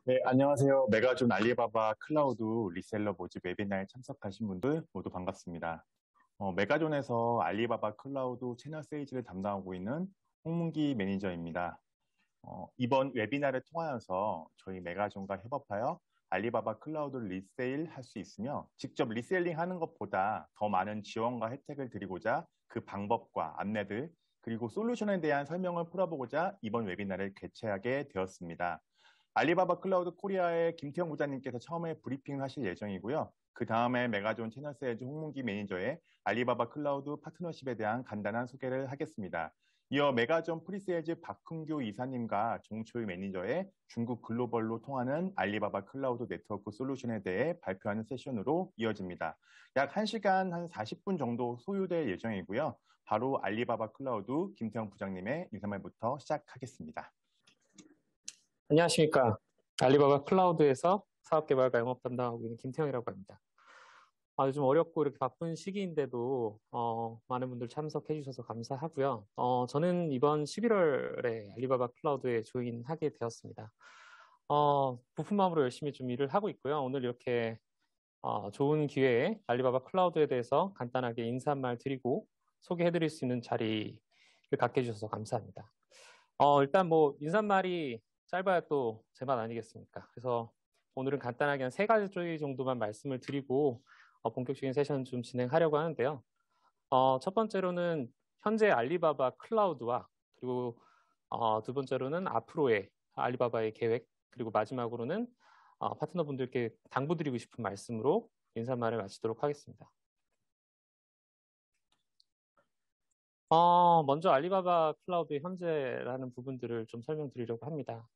네, 안녕하세요. 메가존 알리바바 클라우드 리셀러 모집 웨비나에 참석하신 분들 모두 반갑습니다. 메가존에서 알리바바 클라우드 채널 세일즈를 담당하고 있는 홍문기 매니저입니다. 이번 웨비나를 통하여서 저희 메가존과 협업하여 알리바바 클라우드 리세일 할 수 있으며 직접 리셀링 하는 것보다 더 많은 지원과 혜택을 드리고자 그 방법과 안내들 그리고 솔루션에 대한 설명을 풀어보고자 이번 웨비나를 개최하게 되었습니다. 알리바바 클라우드 코리아의 김태형 부장님께서 처음에 브리핑을 하실 예정이고요. 그 다음에 메가존 채널 세일즈 홍문기 매니저의 알리바바 클라우드 파트너십에 대한 간단한 소개를 하겠습니다. 이어 메가존 프리세일즈 박흥규 이사님과 종초일 매니저의 중국 글로벌로 통하는 알리바바 클라우드 네트워크 솔루션에 대해 발표하는 세션으로 이어집니다. 약 1시간 한 40분 정도 소요될 예정이고요. 바로 알리바바 클라우드 김태형 부장님의 인사말부터 시작하겠습니다. 안녕하십니까. 알리바바 클라우드에서 사업개발과 영업 담당하고 있는 김태형이라고 합니다. 요즘 어렵고 이렇게 바쁜 시기인데도 많은 분들 참석해 주셔서 감사하고요. 저는 이번 11월에 알리바바 클라우드에 조인하게 되었습니다. 부품맘으로 열심히 좀 일을 하고 있고요. 오늘 이렇게 좋은 기회에 알리바바 클라우드에 대해서 간단하게 인사 말 드리고 소개해 드릴 수 있는 자리를 갖게 해주셔서 감사합니다. 일단 뭐 인사말이 짧아야 또 제 말 아니겠습니까? 그래서 오늘은 간단하게 한 3가지 정도만 말씀을 드리고 본격적인 세션 좀 진행하려고 하는데요. 첫 번째로는 현재 알리바바 클라우드와 그리고 두 번째로는 앞으로의 알리바바의 계획 그리고 마지막으로는 파트너분들께 당부드리고 싶은 말씀으로 인사말을 마치도록 하겠습니다. 먼저 알리바바 클라우드의 현재라는 부분들을 좀 설명드리려고 합니다.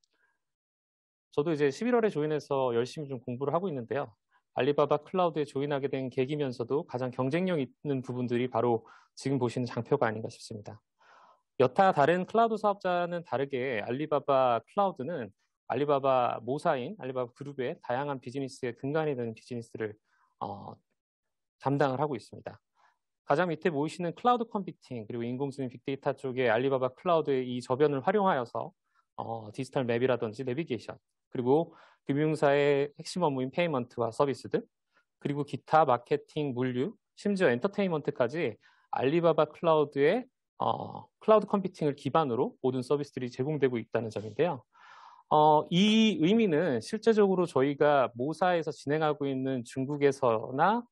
저도 이제 11월에 조인해서 열심히 좀 공부를 하고 있는데요. 알리바바 클라우드에 조인하게 된 계기면서도 가장 경쟁력 있는 부분들이 바로 지금 보시는 장표가 아닌가 싶습니다. 여타 다른 클라우드 사업자는 다르게 알리바바 클라우드는 알리바바 모사인 알리바바 그룹의 다양한 비즈니스의 근간이 되는 비즈니스를 담당을 하고 있습니다. 가장 밑에 보이시는 클라우드 컴퓨팅 그리고 인공지능 빅데이터 쪽에 알리바바 클라우드의 이 저변을 활용하여서 디지털 맵이라든지 내비게이션 그리고 금융사의 핵심 업무인 페이먼트와 서비스들 그리고 기타 마케팅, 물류, 심지어 엔터테인먼트까지 알리바바 클라우드의 클라우드 컴퓨팅을 기반으로 모든 서비스들이 제공되고 있다는 점인데요. 이 의미는 실제적으로 저희가 모사에서 진행하고 있는 중국에서나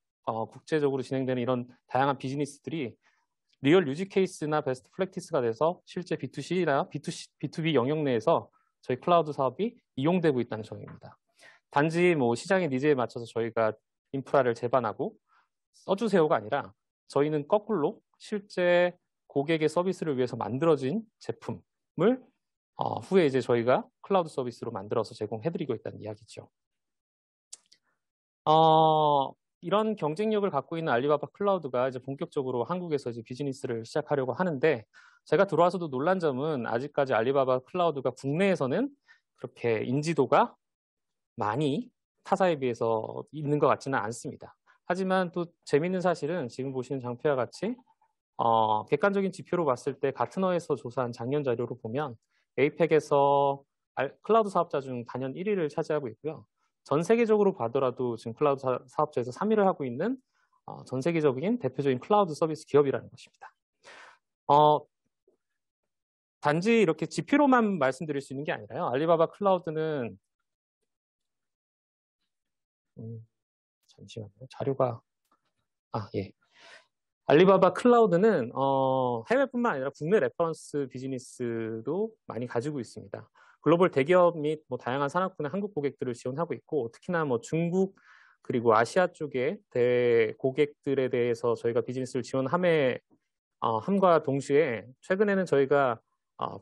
국제적으로 진행되는 이런 다양한 비즈니스들이 리얼 유지 케이스나 베스트 프랙티스가 돼서 실제 B2C나 B2B 영역 내에서 저희 클라우드 사업이 이용되고 있다는 점입니다. 단지 뭐 시장의 니즈에 맞춰서 저희가 인프라를 제반하고 써주세요가 아니라 저희는 거꾸로 실제 고객의 서비스를 위해서 만들어진 제품을 후에 이제 저희가 클라우드 서비스로 만들어서 제공해드리고 있다는 이야기죠. 이런 경쟁력을 갖고 있는 알리바바 클라우드가 이제 본격적으로 한국에서 이제 비즈니스를 시작하려고 하는데 제가 들어와서도 놀란 점은 아직까지 알리바바 클라우드가 국내에서는 그렇게 인지도가 많이 타사에 비해서 있는 것 같지는 않습니다. 하지만 또 재미있는 사실은 지금 보시는 장표와 같이 객관적인 지표로 봤을 때 가트너에서 조사한 작년 자료로 보면 에이펙에서 클라우드 사업자 중 단연 1위를 차지하고 있고요. 전 세계적으로 봐더라도 지금 클라우드 사업자에서 3위를 하고 있는 전 세계적인 대표적인 클라우드 서비스 기업이라는 것입니다. 단지 이렇게 지표로만 말씀드릴 수 있는 게 아니라요. 알리바바 클라우드는 잠시만요. 자료가 예. 알리바바 클라우드는 해외뿐만 아니라 국내 레퍼런스 비즈니스도 많이 가지고 있습니다. 글로벌 대기업 및 뭐 다양한 산업군의 한국 고객들을 지원하고 있고 특히나 뭐 중국 그리고 아시아 쪽의 고객들에 대해서 저희가 비즈니스를 지원함에 함과 동시에 최근에는 저희가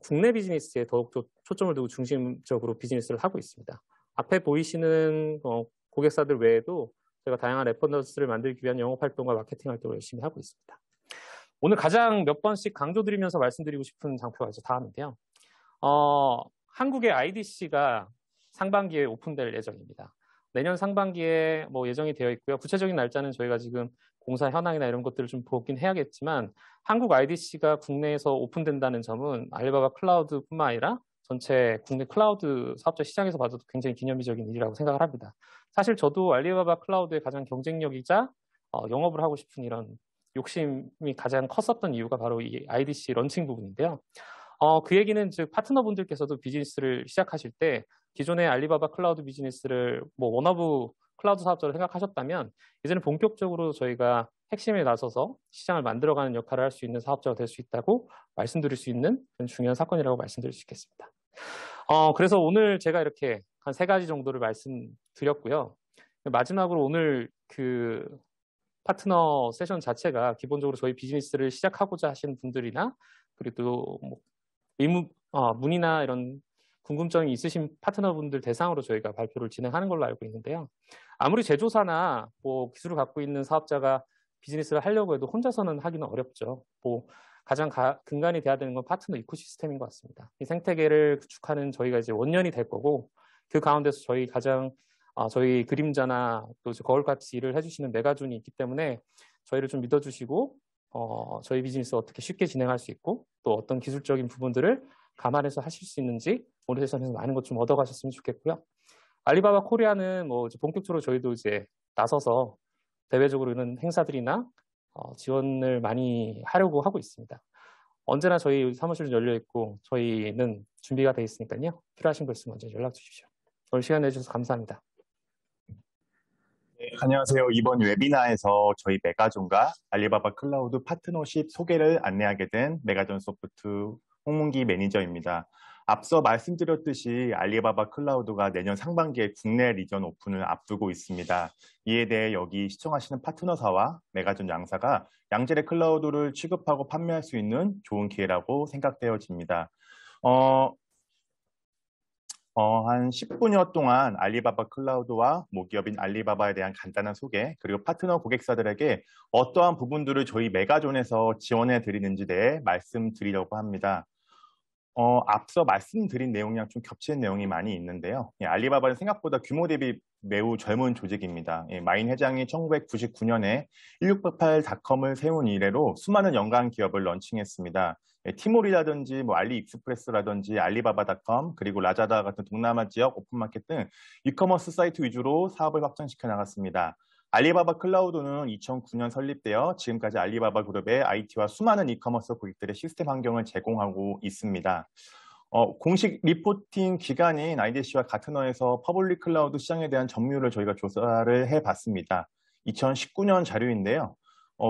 국내 비즈니스에 더욱더 초점을 두고 중심적으로 비즈니스를 하고 있습니다. 앞에 보이시는 고객사들 외에도 저희가 다양한 레퍼런스를 만들기 위한 영업활동과 마케팅 활동을 열심히 하고 있습니다. 오늘 가장 몇 번씩 강조드리면서 말씀드리고 싶은 장표가 이제 다음인데요. 한국의 IDC가 상반기에 오픈될 예정입니다. 내년 상반기에 뭐 예정이 되어 있고요. 구체적인 날짜는 저희가 지금 공사 현황이나 이런 것들을 좀 보긴 해야겠지만 한국 IDC가 국내에서 오픈된다는 점은 알리바바 클라우드뿐만 아니라 전체 국내 클라우드 사업자 시장에서 봐도 굉장히 기념비적인 일이라고 생각을 합니다. 사실 저도 알리바바 클라우드의 가장 경쟁력이자 영업을 하고 싶은 이런 욕심이 가장 컸었던 이유가 바로 이 IDC 런칭 부분인데요. 그 얘기는 즉 파트너분들께서도 비즈니스를 시작하실 때 기존의 알리바바 클라우드 비즈니스를 뭐 원어브 클라우드 사업자로 생각하셨다면 이제는 본격적으로 저희가 핵심에 나서서 시장을 만들어가는 역할을 할 수 있는 사업자가 될 수 있다고 말씀드릴 수 있는 그런 중요한 사건이라고 말씀드릴 수 있겠습니다. 그래서 오늘 제가 이렇게 한 3가지 정도를 말씀드렸고요. 마지막으로 오늘 그 파트너 세션 자체가 기본적으로 저희 비즈니스를 시작하고자 하시는 분들이나 그리고 또 뭐 문의나 이런 궁금점이 있으신 파트너분들 대상으로 저희가 발표를 진행하는 걸로 알고 있는데요. 아무리 제조사나 뭐 기술을 갖고 있는 사업자가 비즈니스를 하려고 해도 혼자서는 하기는 어렵죠. 뭐 가장 근간이 돼야 되는 건 파트너 이코시스템인 것 같습니다. 이 생태계를 구축하는 저희가 이제 원년이 될 거고 그 가운데서 저희 저희 그림자나 또 거울같이 일을 해주시는 메가존이 있기 때문에 저희를 좀 믿어주시고 저희 비즈니스 어떻게 쉽게 진행할 수 있고 또 어떤 기술적인 부분들을 감안해서 하실 수 있는지 오늘 세션에서 많은 것 좀 얻어가셨으면 좋겠고요. 알리바바 코리아는 뭐 이제 본격적으로 저희도 이제 나서서 대외적으로 이런 행사들이나 지원을 많이 하려고 하고 있습니다. 언제나 저희 사무실은 열려 있고 저희는 준비가 되어 있으니까요. 필요하신 거 있으면 언제 연락 주십시오. 오늘 시간 내주셔서 감사합니다. 네, 안녕하세요. 이번 웨비나에서 저희 메가존과 알리바바 클라우드 파트너십 소개를 안내하게 된 메가존 소프트 홍문기 매니저입니다. 앞서 말씀드렸듯이 알리바바 클라우드가 내년 상반기에 국내 리전 오픈을 앞두고 있습니다. 이에 대해 여기 시청하시는 파트너사와 메가존 양사가 양질의 클라우드를 취급하고 판매할 수 있는 좋은 기회라고 생각되어집니다. 한 10분여 동안 알리바바 클라우드와 모기업인 알리바바에 대한 간단한 소개, 그리고 파트너 고객사들에게 어떠한 부분들을 저희 메가존에서 지원해 드리는지 대해 말씀드리려고 합니다. 앞서 말씀드린 내용이랑 좀 겹치는 내용이 많이 있는데요. 알리바바는 생각보다 규모 대비 매우 젊은 조직입니다. 마인 회장이 1999년에 1688닷컴을 세운 이래로 수많은 연간 기업을 런칭했습니다. 티몰이라든지 뭐 알리익스프레스라든지 알리바바닷컴 그리고 라자다 같은 동남아 지역 오픈마켓 등 이커머스 사이트 위주로 사업을 확장시켜 나갔습니다. 알리바바 클라우드는 2009년 설립되어 지금까지 알리바바 그룹의 IT와 수많은 이커머스 고객들의 시스템 환경을 제공하고 있습니다. 공식 리포팅 기관인 IDC와 가트너에서 퍼블릭 클라우드 시장에 대한 점유율을 저희가 조사를 해봤습니다. 2019년 자료인데요.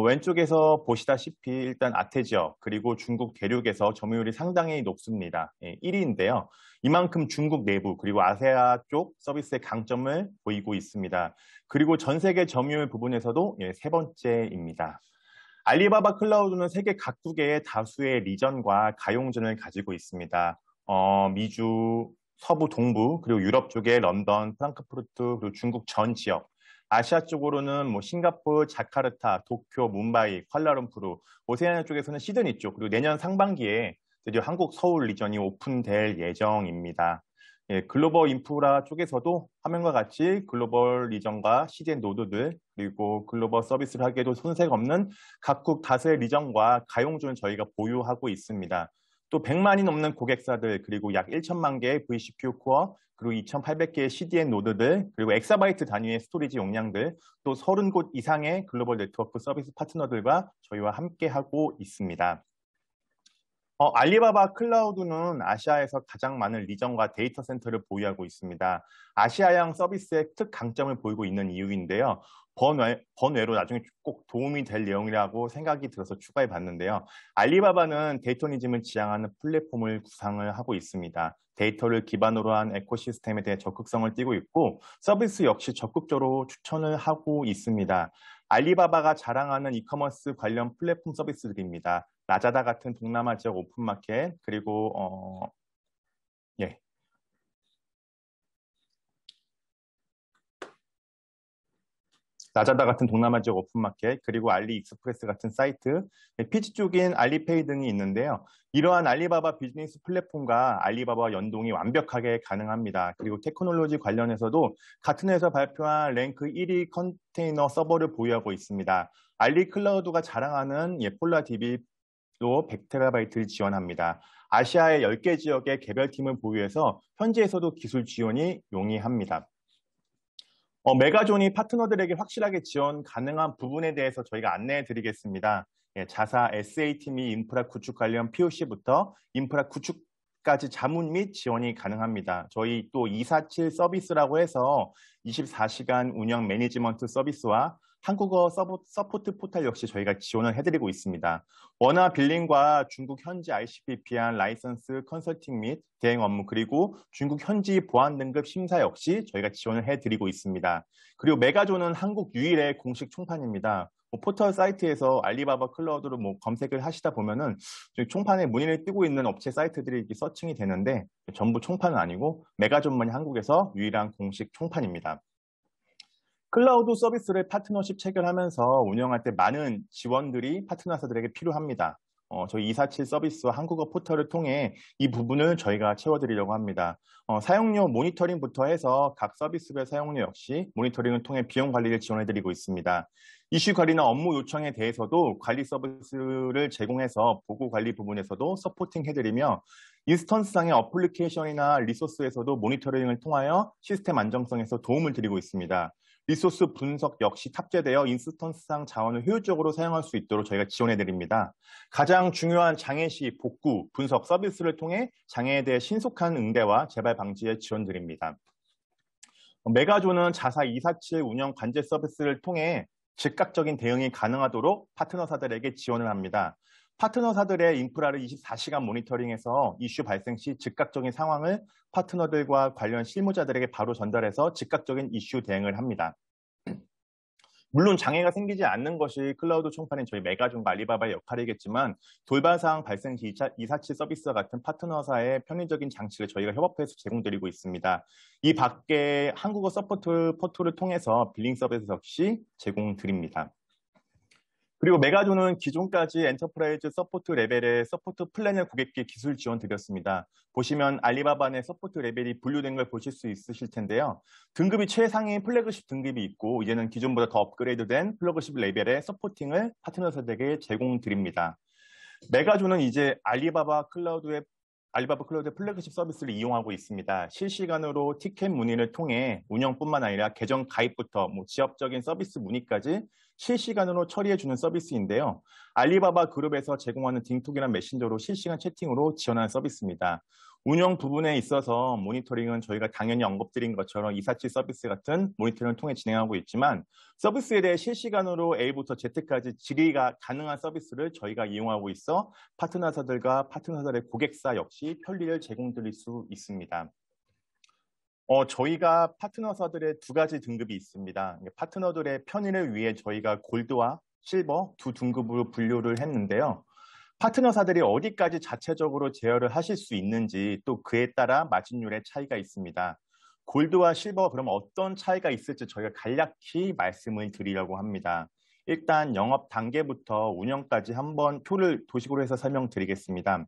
왼쪽에서 보시다시피 일단 아태 지역 그리고 중국 대륙에서 점유율이 상당히 높습니다. 1위인데요. 이만큼 중국 내부 그리고 아세아 쪽 서비스의 강점을 보이고 있습니다. 그리고 전 세계 점유율 부분에서도 3번째입니다. 알리바바 클라우드는 세계 각국의 다수의 리전과 가용전을 가지고 있습니다. 미주, 서부, 동부, 그리고 유럽 쪽에 런던, 프랑크푸르트, 그리고 중국 전 지역, 아시아 쪽으로는 뭐 싱가포르, 자카르타, 도쿄, 뭄바이, 쿠알라룸푸르, 오세아니아 쪽에서는 시드니 쪽, 그리고 내년 상반기에 드디어 한국 서울 리전이 오픈될 예정입니다. 글로벌 인프라 쪽에서도 화면과 같이 글로벌 리전과 CDN 노드들 그리고 글로벌 서비스를 하기에도 손색 없는 각국 다수의 리전과 가용존을 저희가 보유하고 있습니다. 또 100만이 넘는 고객사들 그리고 약 1천만 개의 vCPU 코어 그리고 2,800개의 CDN 노드들 그리고 엑사바이트 단위의 스토리지 용량들 또 30곳 이상의 글로벌 네트워크 서비스 파트너들과 저희와 함께하고 있습니다. 알리바바 클라우드는 아시아에서 가장 많은 리전과 데이터 센터를 보유하고 있습니다. 아시아양 서비스의 특 강점을 보이고 있는 이유인데요. 번외로 나중에 꼭 도움이 될 내용이라고 생각이 들어서 추가해 봤는데요. 알리바바는 데이터니즘을 지향하는 플랫폼을 구상을 하고 있습니다. 데이터를 기반으로 한 에코시스템에 대해 적극성을 띠고 있고 서비스 역시 적극적으로 추천을 하고 있습니다. 알리바바가 자랑하는 이커머스 관련 플랫폼 서비스들입니다. 라자다 같은 동남아 지역 오픈마켓 그리고 라자다 같은 동남아 지역 오픈마켓 그리고 알리익스프레스 같은 사이트, 피치 쪽인 알리페이 등이 있는데요. 이러한 알리바바 비즈니스 플랫폼과 알리바바 연동이 완벽하게 가능합니다. 그리고 테크놀로지 관련해서도 같은 회사 발표한 랭크 1위 컨테이너 서버를 보유하고 있습니다. 알리클라우드가 자랑하는 폴라DB로 100TB를 지원합니다. 아시아의 10개 지역의 개별팀을 보유해서 현지에서도 기술 지원이 용이합니다. 메가존이 파트너들에게 확실하게 지원 가능한 부분에 대해서 저희가 안내해 드리겠습니다. 예, 자사 SAT 및 인프라 구축 관련 POC부터 인프라 구축까지 자문 및 지원이 가능합니다. 저희 또 247 서비스라고 해서 24시간 운영 매니지먼트 서비스와 한국어 서포트 포털 역시 저희가 지원을 해드리고 있습니다. 원화 빌링과 중국 현지 ICP-PAN 라이선스 컨설팅 및 대행 업무 그리고 중국 현지 보안 등급 심사 역시 저희가 지원을 해드리고 있습니다. 그리고 메가존은 한국 유일의 공식 총판입니다. 포털 사이트에서 알리바바 클라우드로 검색을 하시다 보면은 총판에 문의를 뜨고 있는 업체 사이트들이 이렇게 서칭이 되는데 전부 총판은 아니고 메가존만이 한국에서 유일한 공식 총판입니다. 클라우드 서비스를 파트너십 체결하면서 운영할 때 많은 지원들이 파트너사들에게 필요합니다. 저희 247 서비스와 한국어 포털을 통해 이 부분을 저희가 채워드리려고 합니다. 사용료 모니터링부터 해서 각 서비스별 사용료 역시 모니터링을 통해 비용 관리를 지원해드리고 있습니다. 이슈 관리나 업무 요청에 대해서도 관리 서비스를 제공해서 보고 관리 부분에서도 서포팅 해드리며 인스턴스상의 어플리케이션이나 리소스에서도 모니터링을 통하여 시스템 안정성에서 도움을 드리고 있습니다. 리소스 분석 역시 탑재되어 인스턴스상 자원을 효율적으로 사용할 수 있도록 저희가 지원해드립니다. 가장 중요한 장애 시 복구, 분석 서비스를 통해 장애에 대해 신속한 응대와 재발 방지에 지원드립니다. 메가존은 자사 247 운영 관제 서비스를 통해 즉각적인 대응이 가능하도록 파트너사들에게 지원을 합니다. 파트너사들의 인프라를 24시간 모니터링해서 이슈 발생 시 즉각적인 상황을 파트너들과 관련 실무자들에게 바로 전달해서 즉각적인 이슈 대응을 합니다. 물론 장애가 생기지 않는 것이 클라우드 총판인 저희 메가존과 알리바바의 역할이겠지만 돌발사항 발생 시 247 서비스와 같은 파트너사의 편의적인 장치를 저희가 협업해서 제공드리고 있습니다. 이 밖에 한국어 서포트 포털을 통해서 빌링 서비스 역시 제공드립니다. 그리고 메가존은 기존까지 엔터프라이즈 서포트 레벨의 서포트 플랜을 고객께 기술 지원 드렸습니다. 보시면 알리바바 내 서포트 레벨이 분류된 걸 보실 수 있으실 텐데요. 등급이 최상위 플래그십 등급이 있고 이제는 기존보다 더 업그레이드된 플래그십 레벨의 서포팅을 파트너사들에게 제공드립니다. 메가존은 이제 알리바바 클라우드의 플래그십 서비스를 이용하고 있습니다. 실시간으로 티켓 문의를 통해 운영뿐만 아니라 계정 가입부터 지역적인 서비스 문의까지 실시간으로 처리해주는 서비스인데요. 알리바바 그룹에서 제공하는 딩톡이나 메신저로 실시간 채팅으로 지원하는 서비스입니다. 운영 부분에 있어서 모니터링은 저희가 당연히 언급드린 것처럼 247 서비스 같은 모니터링을 통해 진행하고 있지만 서비스에 대해 실시간으로 A부터 Z까지 질의가 가능한 서비스를 저희가 이용하고 있어 파트너사들과 파트너사들의 고객사 역시 편리를 제공드릴 수 있습니다. 저희가 파트너사들의 두 가지 등급이 있습니다. 파트너들의 편의를 위해 저희가 골드와 실버 두 등급으로 분류를 했는데요. 파트너사들이 어디까지 자체적으로 제어를 하실 수 있는지 또 그에 따라 마진율의 차이가 있습니다. 골드와 실버가 그럼 어떤 차이가 있을지 저희가 간략히 말씀을 드리려고 합니다. 일단 영업 단계부터 운영까지 한번 표를 도식으로 해서 설명드리겠습니다.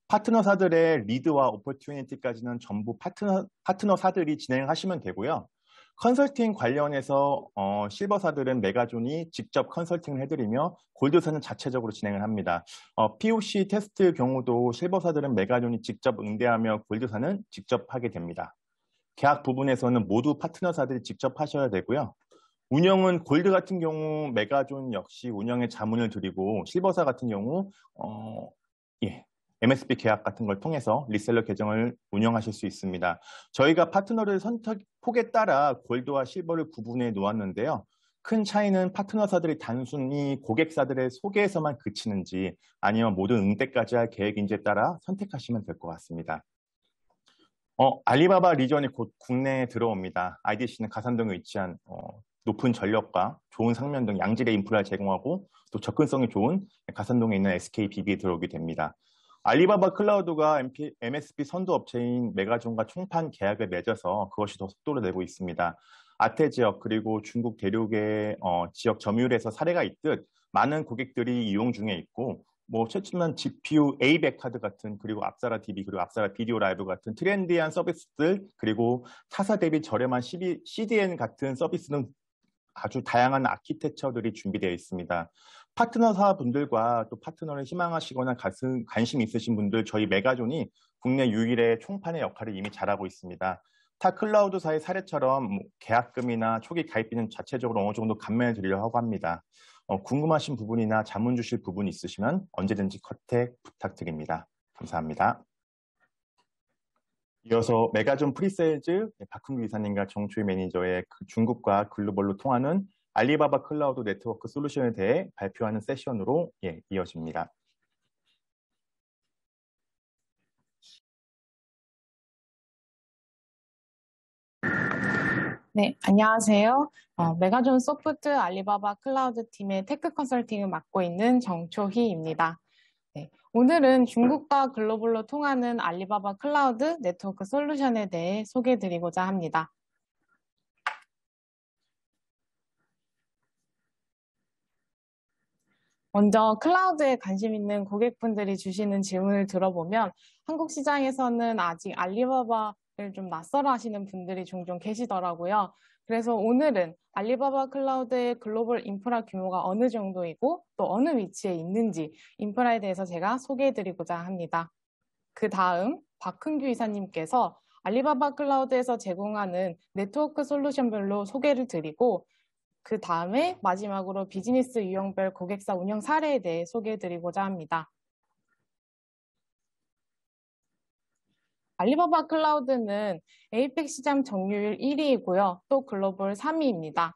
파트너사들의 리드와 오퍼튜니티까지는 전부 파트너사들이 진행하시면 되고요. 컨설팅 관련해서 실버사들은 메가존이 직접 컨설팅을 해드리며 골드사는 자체적으로 진행을 합니다. POC 테스트 경우도 실버사들은 메가존이 직접 응대하며 골드사는 직접 하게 됩니다. 계약 부분에서는 모두 파트너사들이 직접 하셔야 되고요. 운영은 골드 같은 경우 메가존 역시 운영에 자문을 드리고 실버사 같은 경우 MSP 계약 같은 걸 통해서 리셀러 계정을 운영하실 수 있습니다. 저희가 파트너를 선택폭에 따라 골드와 실버를 구분해 놓았는데요. 큰 차이는 파트너사들이 단순히 고객사들의 소개에서만 그치는지 아니면 모든 응대까지 할 계획인지에 따라 선택하시면 될 것 같습니다. 알리바바 리전이 곧 국내에 들어옵니다. IDC는 가산동에 위치한 높은 전력과 좋은 상면 등 양질의 인프라를 제공하고 또 접근성이 좋은 가산동에 있는 SKBB에 들어오게 됩니다. 알리바바 클라우드가 MSP 선도 업체인 메가존과 총판 계약을 맺어서 그것이 더 속도를 내고 있습니다. 아태 지역 그리고 중국 대륙의 지역 점유율에서 사례가 있듯 많은 고객들이 이용 중에 있고 최초는 GPU A100 카드 같은 그리고 앞사라 DB 그리고 앞사라 비디오 라이브 같은 트렌디한 서비스들 그리고 타사 대비 저렴한 CDN 같은 서비스는 아주 다양한 아키텍처들이 준비되어 있습니다. 파트너사분들과 또 파트너를 희망하시거나 관심 있으신 분들, 저희 메가존이 국내 유일의 총판의 역할을 이미 잘하고 있습니다. 타 클라우드사의 사례처럼 계약금이나 초기 가입비는 자체적으로 어느 정도 감면해 드리려고 합니다. 궁금하신 부분이나 자문 주실 부분이 있으시면 언제든지 컨택 부탁드립니다. 감사합니다. 이어서 메가존 프리세일즈 박훈규 이사님과 정초희 매니저의 중국과 글로벌로 통하는 알리바바 클라우드 네트워크 솔루션에 대해 발표하는 세션으로 이어집니다. 네, 안녕하세요. 메가존 소프트 알리바바 클라우드 팀의 테크 컨설팅을 맡고 있는 정초희입니다. 네, 오늘은 중국과 글로벌로 통하는 알리바바 클라우드 네트워크 솔루션에 대해 소개해드리고자 합니다. 먼저 클라우드에 관심 있는 고객분들이 주시는 질문을 들어보면 한국 시장에서는 아직 알리바바를 좀 낯설어 하시는 분들이 종종 계시더라고요. 그래서 오늘은 알리바바 클라우드의 글로벌 인프라 규모가 어느 정도이고 또 어느 위치에 있는지 인프라에 대해서 제가 소개해드리고자 합니다. 그 다음 박흥규 이사님께서 알리바바 클라우드에서 제공하는 네트워크 솔루션별로 소개를 드리고 그 다음에 마지막으로 비즈니스 유형별 고객사 운영 사례에 대해 소개해드리고자 합니다. 알리바바 클라우드는 에이펙 시장 점유율 1위이고요. 또 글로벌 3위입니다.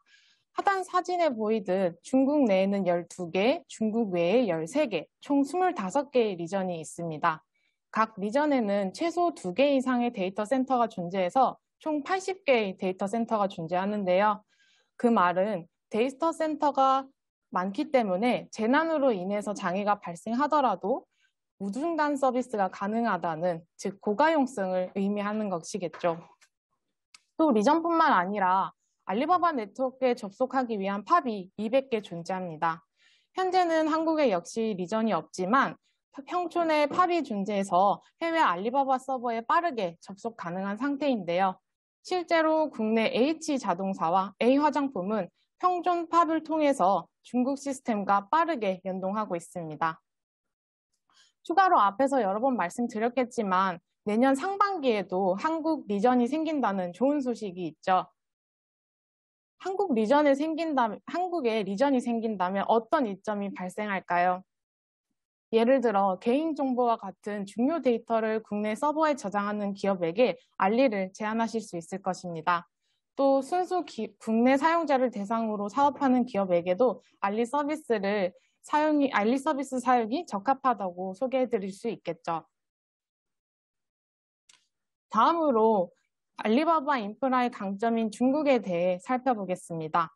하단 사진에 보이듯 중국 내에는 12개, 중국 외에 13개, 총 25개의 리전이 있습니다. 각 리전에는 최소 2개 이상의 데이터 센터가 존재해서 총 80개의 데이터 센터가 존재하는데요. 그 말은 데이터 센터가 많기 때문에 재난으로 인해서 장애가 발생하더라도 무중단 서비스가 가능하다는, 즉 고가용성을 의미하는 것이겠죠. 또 리전뿐만 아니라 알리바바 네트워크에 접속하기 위한 팝이 200개 존재합니다. 현재는 한국에 역시 리전이 없지만 평촌에 팝이 존재해서 해외 알리바바 서버에 빠르게 접속 가능한 상태인데요. 실제로 국내 H자동차와 A화장품은 평촌 팝을 통해서 중국 시스템과 빠르게 연동하고 있습니다. 추가로 앞에서 여러 번 말씀드렸겠지만 내년 상반기에도 한국 리전이 생긴다는 좋은 소식이 있죠. 한국에 리전이 생긴다면 어떤 이점이 발생할까요? 예를 들어 개인정보와 같은 중요 데이터를 국내 서버에 저장하는 기업에게 알리를 제한하실 수 있을 것입니다. 또 순수 국내 사용자를 대상으로 사업하는 기업에게도 알리 서비스 사용이 적합하다고 소개해드릴 수 있겠죠. 다음으로 알리바바 인프라의 강점인 중국에 대해 살펴보겠습니다.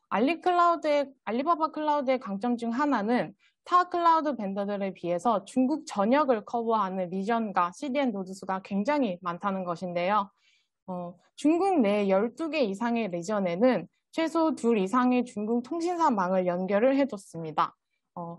알리바바 클라우드의 강점 중 하나는 타 클라우드 벤더들에 비해서 중국 전역을 커버하는 리전과 CDN 노드 수가 굉장히 많다는 것인데요. 중국 내 12개 이상의 리전에는 최소 2 이상의 중국 통신사망을 연결을 해뒀습니다.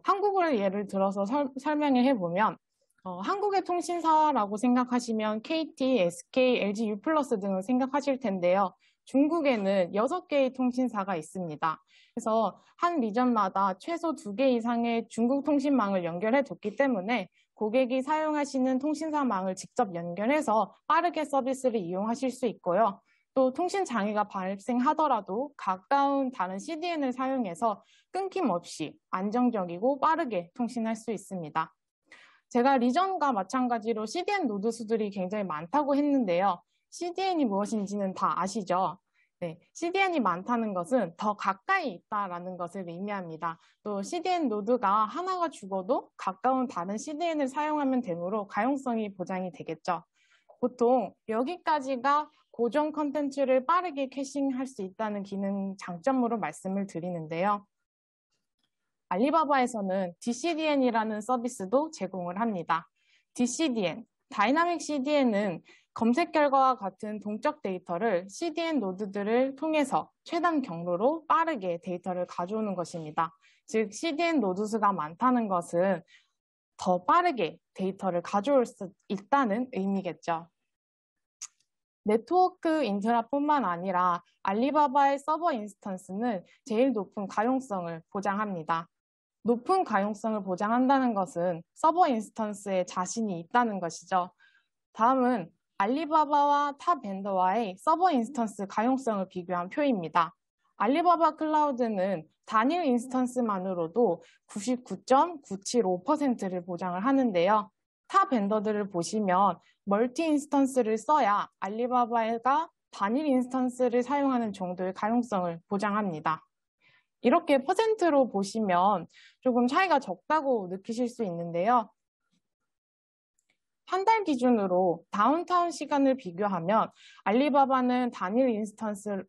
한국을 예를 들어서 설명을 해보면 한국의 통신사라고 생각하시면 KT, SK, LG U+ 등을 생각하실 텐데요. 중국에는 6개의 통신사가 있습니다. 그래서 한 리전마다 최소 2개 이상의 중국 통신망을 연결해 뒀기 때문에 고객이 사용하시는 통신사망을 직접 연결해서 빠르게 서비스를 이용하실 수 있고요. 또 통신 장애가 발생하더라도 가까운 다른 CDN을 사용해서 끊김없이 안정적이고 빠르게 통신할 수 있습니다. 제가 리전과 마찬가지로 CDN 노드 수들이 굉장히 많다고 했는데요. CDN이 무엇인지는 다 아시죠? 네, CDN이 많다는 것은 더 가까이 있다라는 것을 의미합니다. 또 CDN 노드가 하나가 죽어도 가까운 다른 CDN을 사용하면 되므로 가용성이 보장이 되겠죠. 보통 여기까지가 고정 컨텐츠를 빠르게 캐싱할 수 있다는 기능 장점으로 말씀을 드리는데요. 알리바바에서는 DCDN이라는 서비스도 제공을 합니다. DCDN, 다이나믹 CDN은 검색 결과와 같은 동적 데이터를 CDN 노드들을 통해서 최단 경로로 빠르게 데이터를 가져오는 것입니다. 즉 CDN 노드 수가 많다는 것은 더 빠르게 데이터를 가져올 수 있다는 의미겠죠. 네트워크 인프라뿐만 아니라 알리바바의 서버 인스턴스는 제일 높은 가용성을 보장합니다. 높은 가용성을 보장한다는 것은 서버 인스턴스에 자신이 있다는 것이죠. 다음은 알리바바와 타 벤더와의 서버 인스턴스 가용성을 비교한 표입니다. 알리바바 클라우드는 단일 인스턴스만으로도 99.975%를 보장을 하는데요. 타 벤더들을 보시면 멀티 인스턴스를 써야 알리바바가 단일 인스턴스를 사용하는 정도의 가용성을 보장합니다. 이렇게 퍼센트로 보시면 조금 차이가 적다고 느끼실 수 있는데요. 한 달 기준으로 다운타운 시간을 비교하면 알리바바는 단일 인스턴스로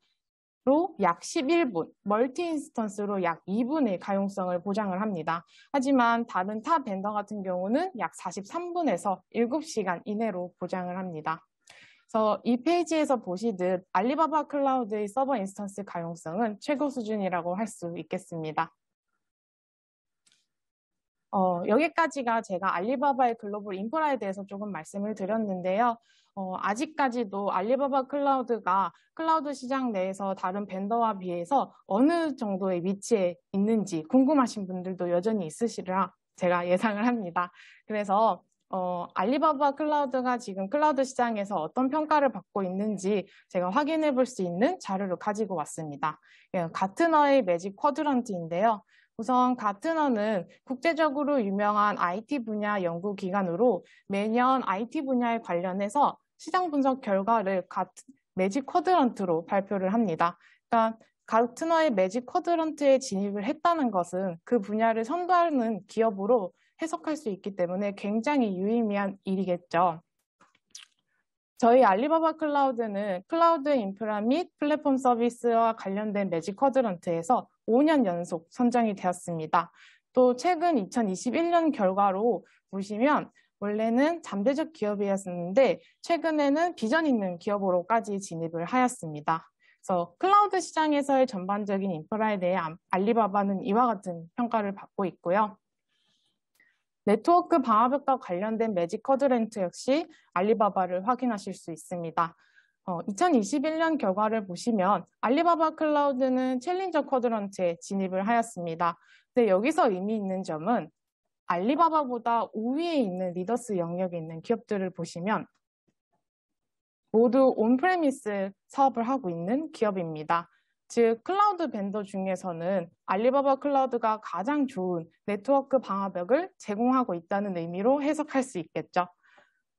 약 11분, 멀티 인스턴스로 약 2분의 가용성을 보장을 합니다. 하지만 다른 타 벤더 같은 경우는 약 43분에서 7시간 이내로 보장을 합니다. 그래서 이 페이지에서 보시듯 알리바바 클라우드의 서버 인스턴스 가용성은 최고 수준이라고 할 수 있겠습니다. 여기까지가 제가 알리바바의 글로벌 인프라에 대해서 조금 말씀을 드렸는데요. 아직까지도 알리바바 클라우드가 클라우드 시장 내에서 다른 벤더와 비해서 어느 정도의 위치에 있는지 궁금하신 분들도 여전히 있으시리라 제가 예상을 합니다. 그래서 알리바바 클라우드가 지금 클라우드 시장에서 어떤 평가를 받고 있는지 제가 확인해 볼 수 있는 자료를 가지고 왔습니다. 가트너의 매직 쿼드런트인데요. 우선 가트너는 국제적으로 유명한 IT 분야 연구기관으로 매년 IT 분야에 관련해서 시장 분석 결과를 매직 쿼드런트로 발표를 합니다. 그러니까 가트너의 매직 쿼드런트에 진입을 했다는 것은 그 분야를 선도하는 기업으로 해석할 수 있기 때문에 굉장히 유의미한 일이겠죠. 저희 알리바바 클라우드는 클라우드 인프라 및 플랫폼 서비스와 관련된 매직 쿼드런트에서 5년 연속 선정이 되었습니다. 또 최근 2021년 결과로 보시면 원래는 잠재적 기업이었는데 최근에는 비전 있는 기업으로까지 진입을 하였습니다. 그래서 클라우드 시장에서의 전반적인 인프라에 대해 알리바바는 이와 같은 평가를 받고 있고요. 네트워크 방화벽과 관련된 매직 쿼드런트 역시 알리바바를 확인하실 수 있습니다. 2021년 결과를 보시면 알리바바 클라우드는 챌린저 쿼드런트에 진입을 하였습니다. 근데 여기서 의미 있는 점은 알리바바보다 우위에 있는 리더스 영역에 있는 기업들을 보시면 모두 온프레미스 사업을 하고 있는 기업입니다. 즉 클라우드 벤더 중에서는 알리바바 클라우드가 가장 좋은 네트워크 방화벽을 제공하고 있다는 의미로 해석할 수 있겠죠.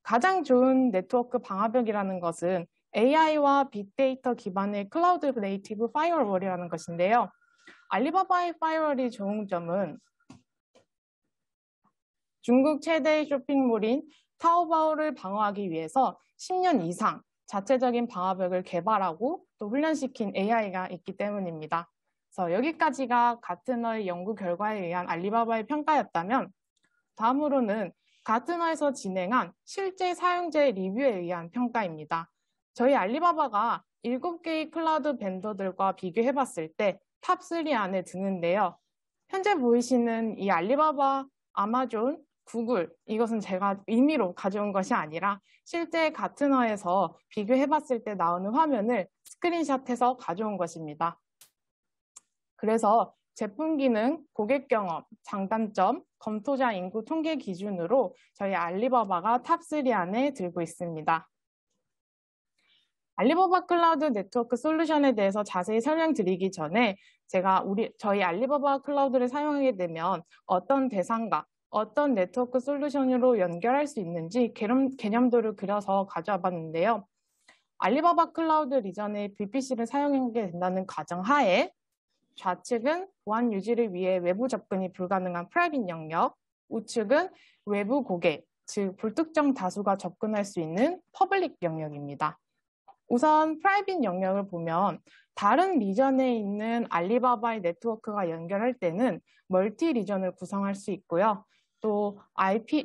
가장 좋은 네트워크 방화벽이라는 것은 AI와 빅데이터 기반의 클라우드 네이티브 파이어월이라는 것인데요. 알리바바의 파이어월이 좋은 점은 중국 최대의 쇼핑몰인 타오바오를 방어하기 위해서 10년 이상 자체적인 방화벽을 개발하고 또 훈련시킨 AI가 있기 때문입니다. 그래서 여기까지가 가트너의 연구 결과에 의한 알리바바의 평가였다면 다음으로는 가트너에서 진행한 실제 사용자 리뷰에 의한 평가입니다. 저희 알리바바가 7개의 클라우드 벤더들과 비교해봤을 때 탑 3 안에 드는데요. 현재 보이시는 이 알리바바, 아마존, 구글, 이것은 제가 임의로 가져온 것이 아니라 실제 가트너에서 비교해봤을 때 나오는 화면을 스크린샷해서 가져온 것입니다. 그래서 제품 기능, 고객 경험, 장단점, 검토자 인구 통계 기준으로 저희 알리바바가 탑 3 안에 들고 있습니다. 알리바바 클라우드 네트워크 솔루션에 대해서 자세히 설명드리기 전에 제가 저희 알리바바 클라우드를 사용하게 되면 어떤 대상과 어떤 네트워크 솔루션으로 연결할 수 있는지 개념도를 그려서 가져와 봤는데요. 알리바바 클라우드 리전의 VPC를 사용하게 된다는 가정하에 좌측은 보안 유지를 위해 외부 접근이 불가능한 프라이빗 영역, 우측은 외부 고객, 즉 불특정 다수가 접근할 수 있는 퍼블릭 영역입니다. 우선 프라이빗 영역을 보면 다른 리전에 있는 알리바바의 네트워크가 연결할 때는 멀티 리전을 구성할 수 있고요. 또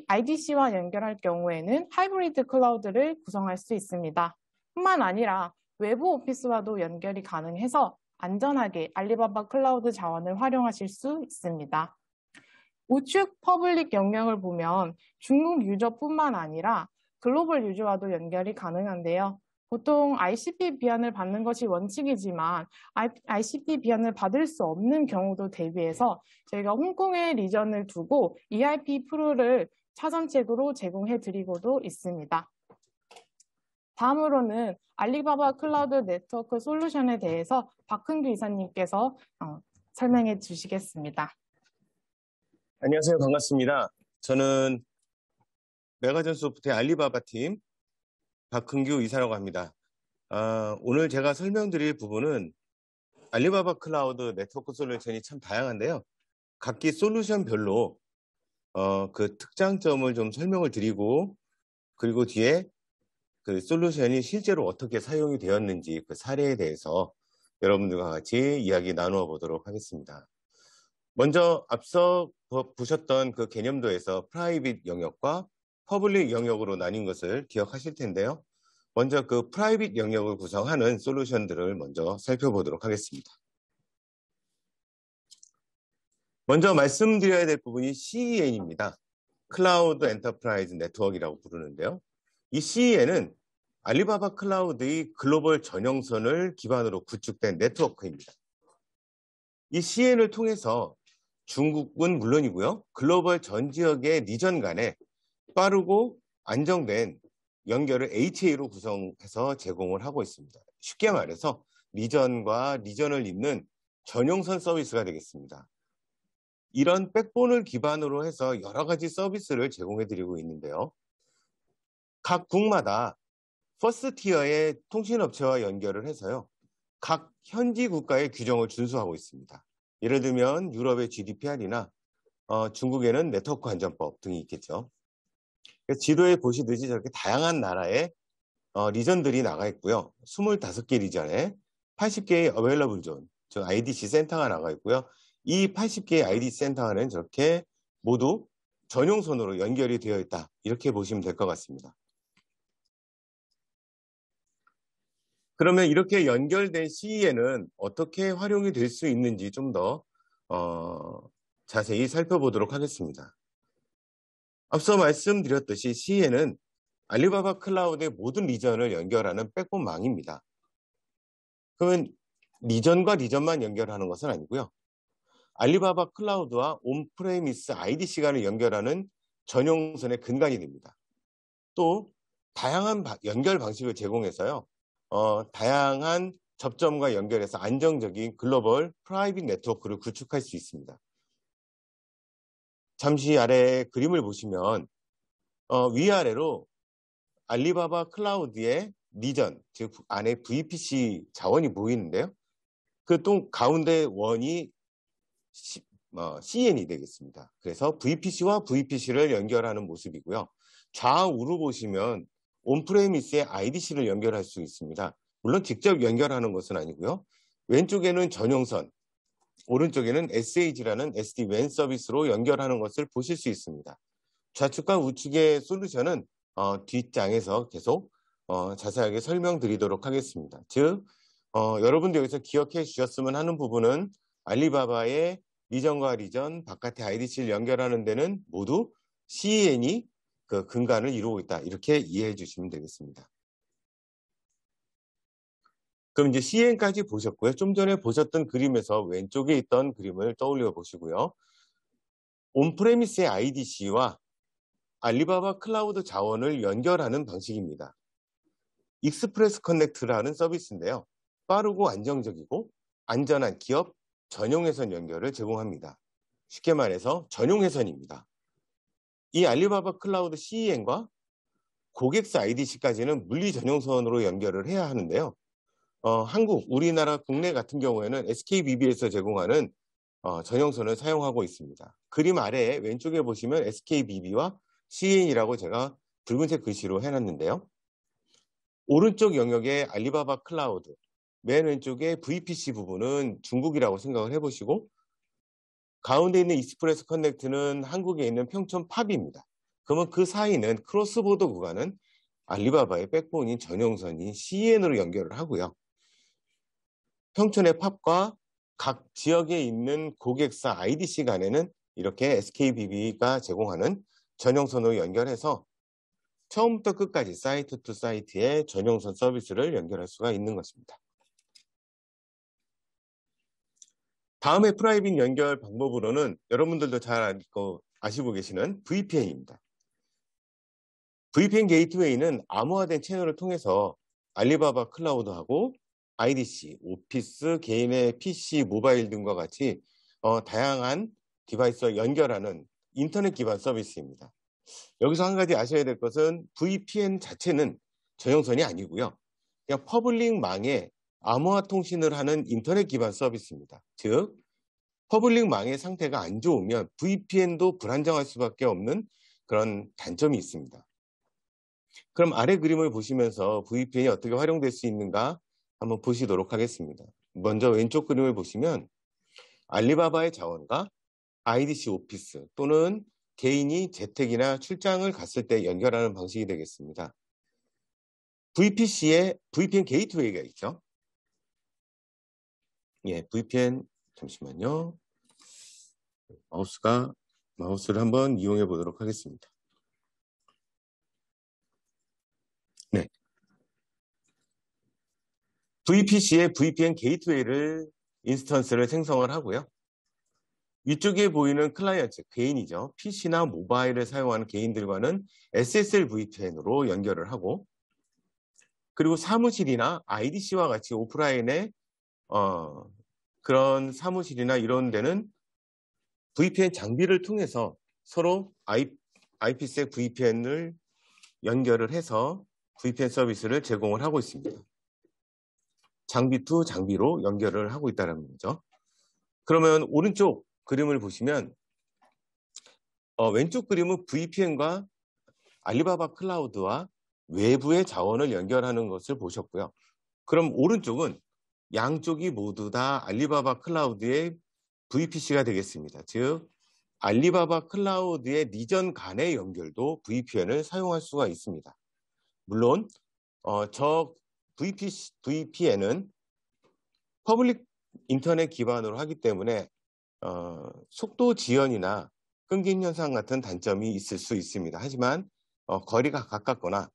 IDC와 연결할 경우에는 하이브리드 클라우드를 구성할 수 있습니다. 뿐만 아니라 외부 오피스와도 연결이 가능해서 안전하게 알리바바 클라우드 자원을 활용하실 수 있습니다. 우측 퍼블릭 영역을 보면 중국 유저뿐만 아니라 글로벌 유저와도 연결이 가능한데요. 보통 ICP 비안을 받는 것이 원칙이지만 ICP 비안을 받을 수 없는 경우도 대비해서 저희가 홍콩의 리전을 두고 EIP 프로를 차선책으로 제공해 드리고도 있습니다. 다음으로는 알리바바 클라우드 네트워크 솔루션에 대해서 박흥규 이사님께서 설명해 주시겠습니다. 안녕하세요. 반갑습니다. 저는 메가전소프트의 알리바바 팀 박흥규 이사라고 합니다. 오늘 제가 설명드릴 부분은 알리바바 클라우드 네트워크 솔루션이 참 다양한데요. 각기 솔루션별로 그 특장점을 좀 설명을 드리고, 그리고 뒤에 그 솔루션이 실제로 어떻게 사용이 되었는지 그 사례에 대해서 여러분들과 같이 이야기 나누어 보도록 하겠습니다. 먼저 앞서 보셨던 그 개념도에서 프라이빗 영역과 퍼블릭 영역으로 나뉜 것을 기억하실 텐데요. 먼저 그 프라이빗 영역을 구성하는 솔루션들을 먼저 살펴보도록 하겠습니다. 먼저 말씀드려야 될 부분이 CEN입니다. 클라우드 엔터프라이즈 네트워크이라고 부르는데요. 이 CEN은 알리바바 클라우드의 글로벌 전용선을 기반으로 구축된 네트워크입니다. 이 CEN을 통해서 중국은 물론이고요, 글로벌 전 지역의 리전 간에 빠르고 안정된 연결을 HA로 구성해서 제공을 하고 있습니다. 쉽게 말해서 리전과 리전을 잇는 전용선 서비스가 되겠습니다. 이런 백본을 기반으로 해서 여러 가지 서비스를 제공해드리고 있는데요. 각 국마다 퍼스트 티어의 통신업체와 연결을 해서요, 각 현지 국가의 규정을 준수하고 있습니다. 예를 들면 유럽의 GDPR이나 중국에는 네트워크 안전법 등이 있겠죠. 지도에 보시듯이 저렇게 다양한 나라의 리전들이 나가 있고요. 25개 리전에 80개의 어웨일러블 존, 즉 IDC 센터가 나가 있고요. 이 80개의 IDC 센터는 저렇게 모두 전용선으로 연결이 되어 있다, 이렇게 보시면 될 것 같습니다. 그러면 이렇게 연결된 CEN은 어떻게 활용이 될 수 있는지 좀 더 자세히 살펴보도록 하겠습니다. 앞서 말씀드렸듯이 CEN은 알리바바 클라우드의 모든 리전을 연결하는 백본망입니다. 그러면 리전과 리전만 연결하는 것은 아니고요. 알리바바 클라우드와 온프레미스 IDC 간을 연결하는 전용선의 근간이 됩니다. 또 다양한 연결 방식을 제공해서요, 다양한 접점과 연결해서 안정적인 글로벌 프라이빗 네트워크를 구축할 수 있습니다. 잠시 아래 그림을 보시면 위아래로 알리바바 클라우드의 리전, 즉 안에 VPC 자원이 보이는데요. 그 또 가운데 원이 CN이 되겠습니다. 그래서 VPC와 VPC를 연결하는 모습이고요. 좌우로 보시면 온프레미스의 IDC를 연결할 수 있습니다. 물론 직접 연결하는 것은 아니고요. 왼쪽에는 전용선, 오른쪽에는 SH라는 SD-WAN 서비스로 연결하는 것을 보실 수 있습니다. 좌측과 우측의 솔루션은 뒷장에서 계속 자세하게 설명드리도록 하겠습니다. 즉, 여러분들 여기서 기억해 주셨으면 하는 부분은 알리바바의 리전과 리전, 바깥의 IDC를 연결하는 데는 모두 CEN이 그 근간을 이루고 있다, 이렇게 이해해 주시면 되겠습니다. 그럼 이제 CEN까지 보셨고요. 좀 전에 보셨던 그림에서 왼쪽에 있던 그림을 떠올려 보시고요. 온프레미스의 IDC와 알리바바 클라우드 자원을 연결하는 방식입니다. 익스프레스 커넥트라는 서비스인데요. 빠르고 안정적이고 안전한 기업 전용회선 연결을 제공합니다. 쉽게 말해서 전용회선입니다. 이 알리바바 클라우드 CEN과 고객사 IDC까지는 물리 전용선으로 연결을 해야 하는데요. 한국, 우리나라 국내 같은 경우에는 SKBB에서 제공하는 전용선을 사용하고 있습니다. 그림 아래에 왼쪽에 보시면 SKBB와 CEN이라고 제가 붉은색 글씨로 해놨는데요. 오른쪽 영역의 알리바바 클라우드, 맨 왼쪽의 VPC 부분은 중국이라고 생각을 해보시고, 가운데 있는 익스프레스 커넥트는 한국에 있는 평촌 팝입니다. 그러면 그 사이는 크로스보더 구간은 알리바바의 백본인 전용선인 CEN으로 연결을 하고요. 평촌의 팝과 각 지역에 있는 고객사 IDC 간에는 이렇게 SKBB가 제공하는 전용선으로 연결해서 처음부터 끝까지 사이트 투 사이트의 전용선 서비스를 연결할 수가 있는 것입니다. 다음에 프라이빗 연결 방법으로는 여러분들도 잘 아시고 계시는 VPN입니다. VPN 게이트웨이는 암호화된 채널을 통해서 알리바바 클라우드하고 IDC, 오피스, 개인의 PC, 모바일 등과 같이 다양한 디바이스와 연결하는 인터넷 기반 서비스입니다. 여기서 한 가지 아셔야 될 것은 VPN 자체는 전용선이 아니고요. 그냥 퍼블릭망에 암호화 통신을 하는 인터넷 기반 서비스입니다. 즉, 퍼블릭망의 상태가 안 좋으면 VPN도 불안정할 수밖에 없는 그런 단점이 있습니다. 그럼 아래 그림을 보시면서 VPN이 어떻게 활용될 수 있는가 한번 보시도록 하겠습니다. 먼저 왼쪽 그림을 보시면 알리바바의 자원과 IDC 오피스 또는 개인이 재택이나 출장을 갔을 때 연결하는 방식이 되겠습니다. VPC에 VPN 게이트웨이가 있죠. 예, VPN 잠시만요. 마우스를 한번 이용해 보도록 하겠습니다. 네. VPC에 VPN 게이트웨이를 인스턴스를 생성을 하고요. 위쪽에 보이는 클라이언트, 개인이죠. PC나 모바일을 사용하는 개인들과는 SSL VPN으로 연결을 하고, 그리고 사무실이나 IDC와 같이 오프라인에 그런 사무실이나 이런 데는 VPN 장비를 통해서 서로 IPsec VPN을 연결을 해서 VPN 서비스를 제공을 하고 있습니다. 장비 투 장비로 연결을 하고 있다는 거죠. 그러면 오른쪽 그림을 보시면 왼쪽 그림은 VPN과 알리바바 클라우드와 외부의 자원을 연결하는 것을 보셨고요. 그럼 오른쪽은 양쪽이 모두 다 알리바바 클라우드의 VPC가 되겠습니다. 즉 알리바바 클라우드의 리전 간의 연결도 VPN을 사용할 수가 있습니다. 물론 저 VPN은 퍼블릭 인터넷 기반으로 하기 때문에 속도 지연이나 끊김 현상 같은 단점이 있을 수 있습니다. 하지만 거리가 가깝거나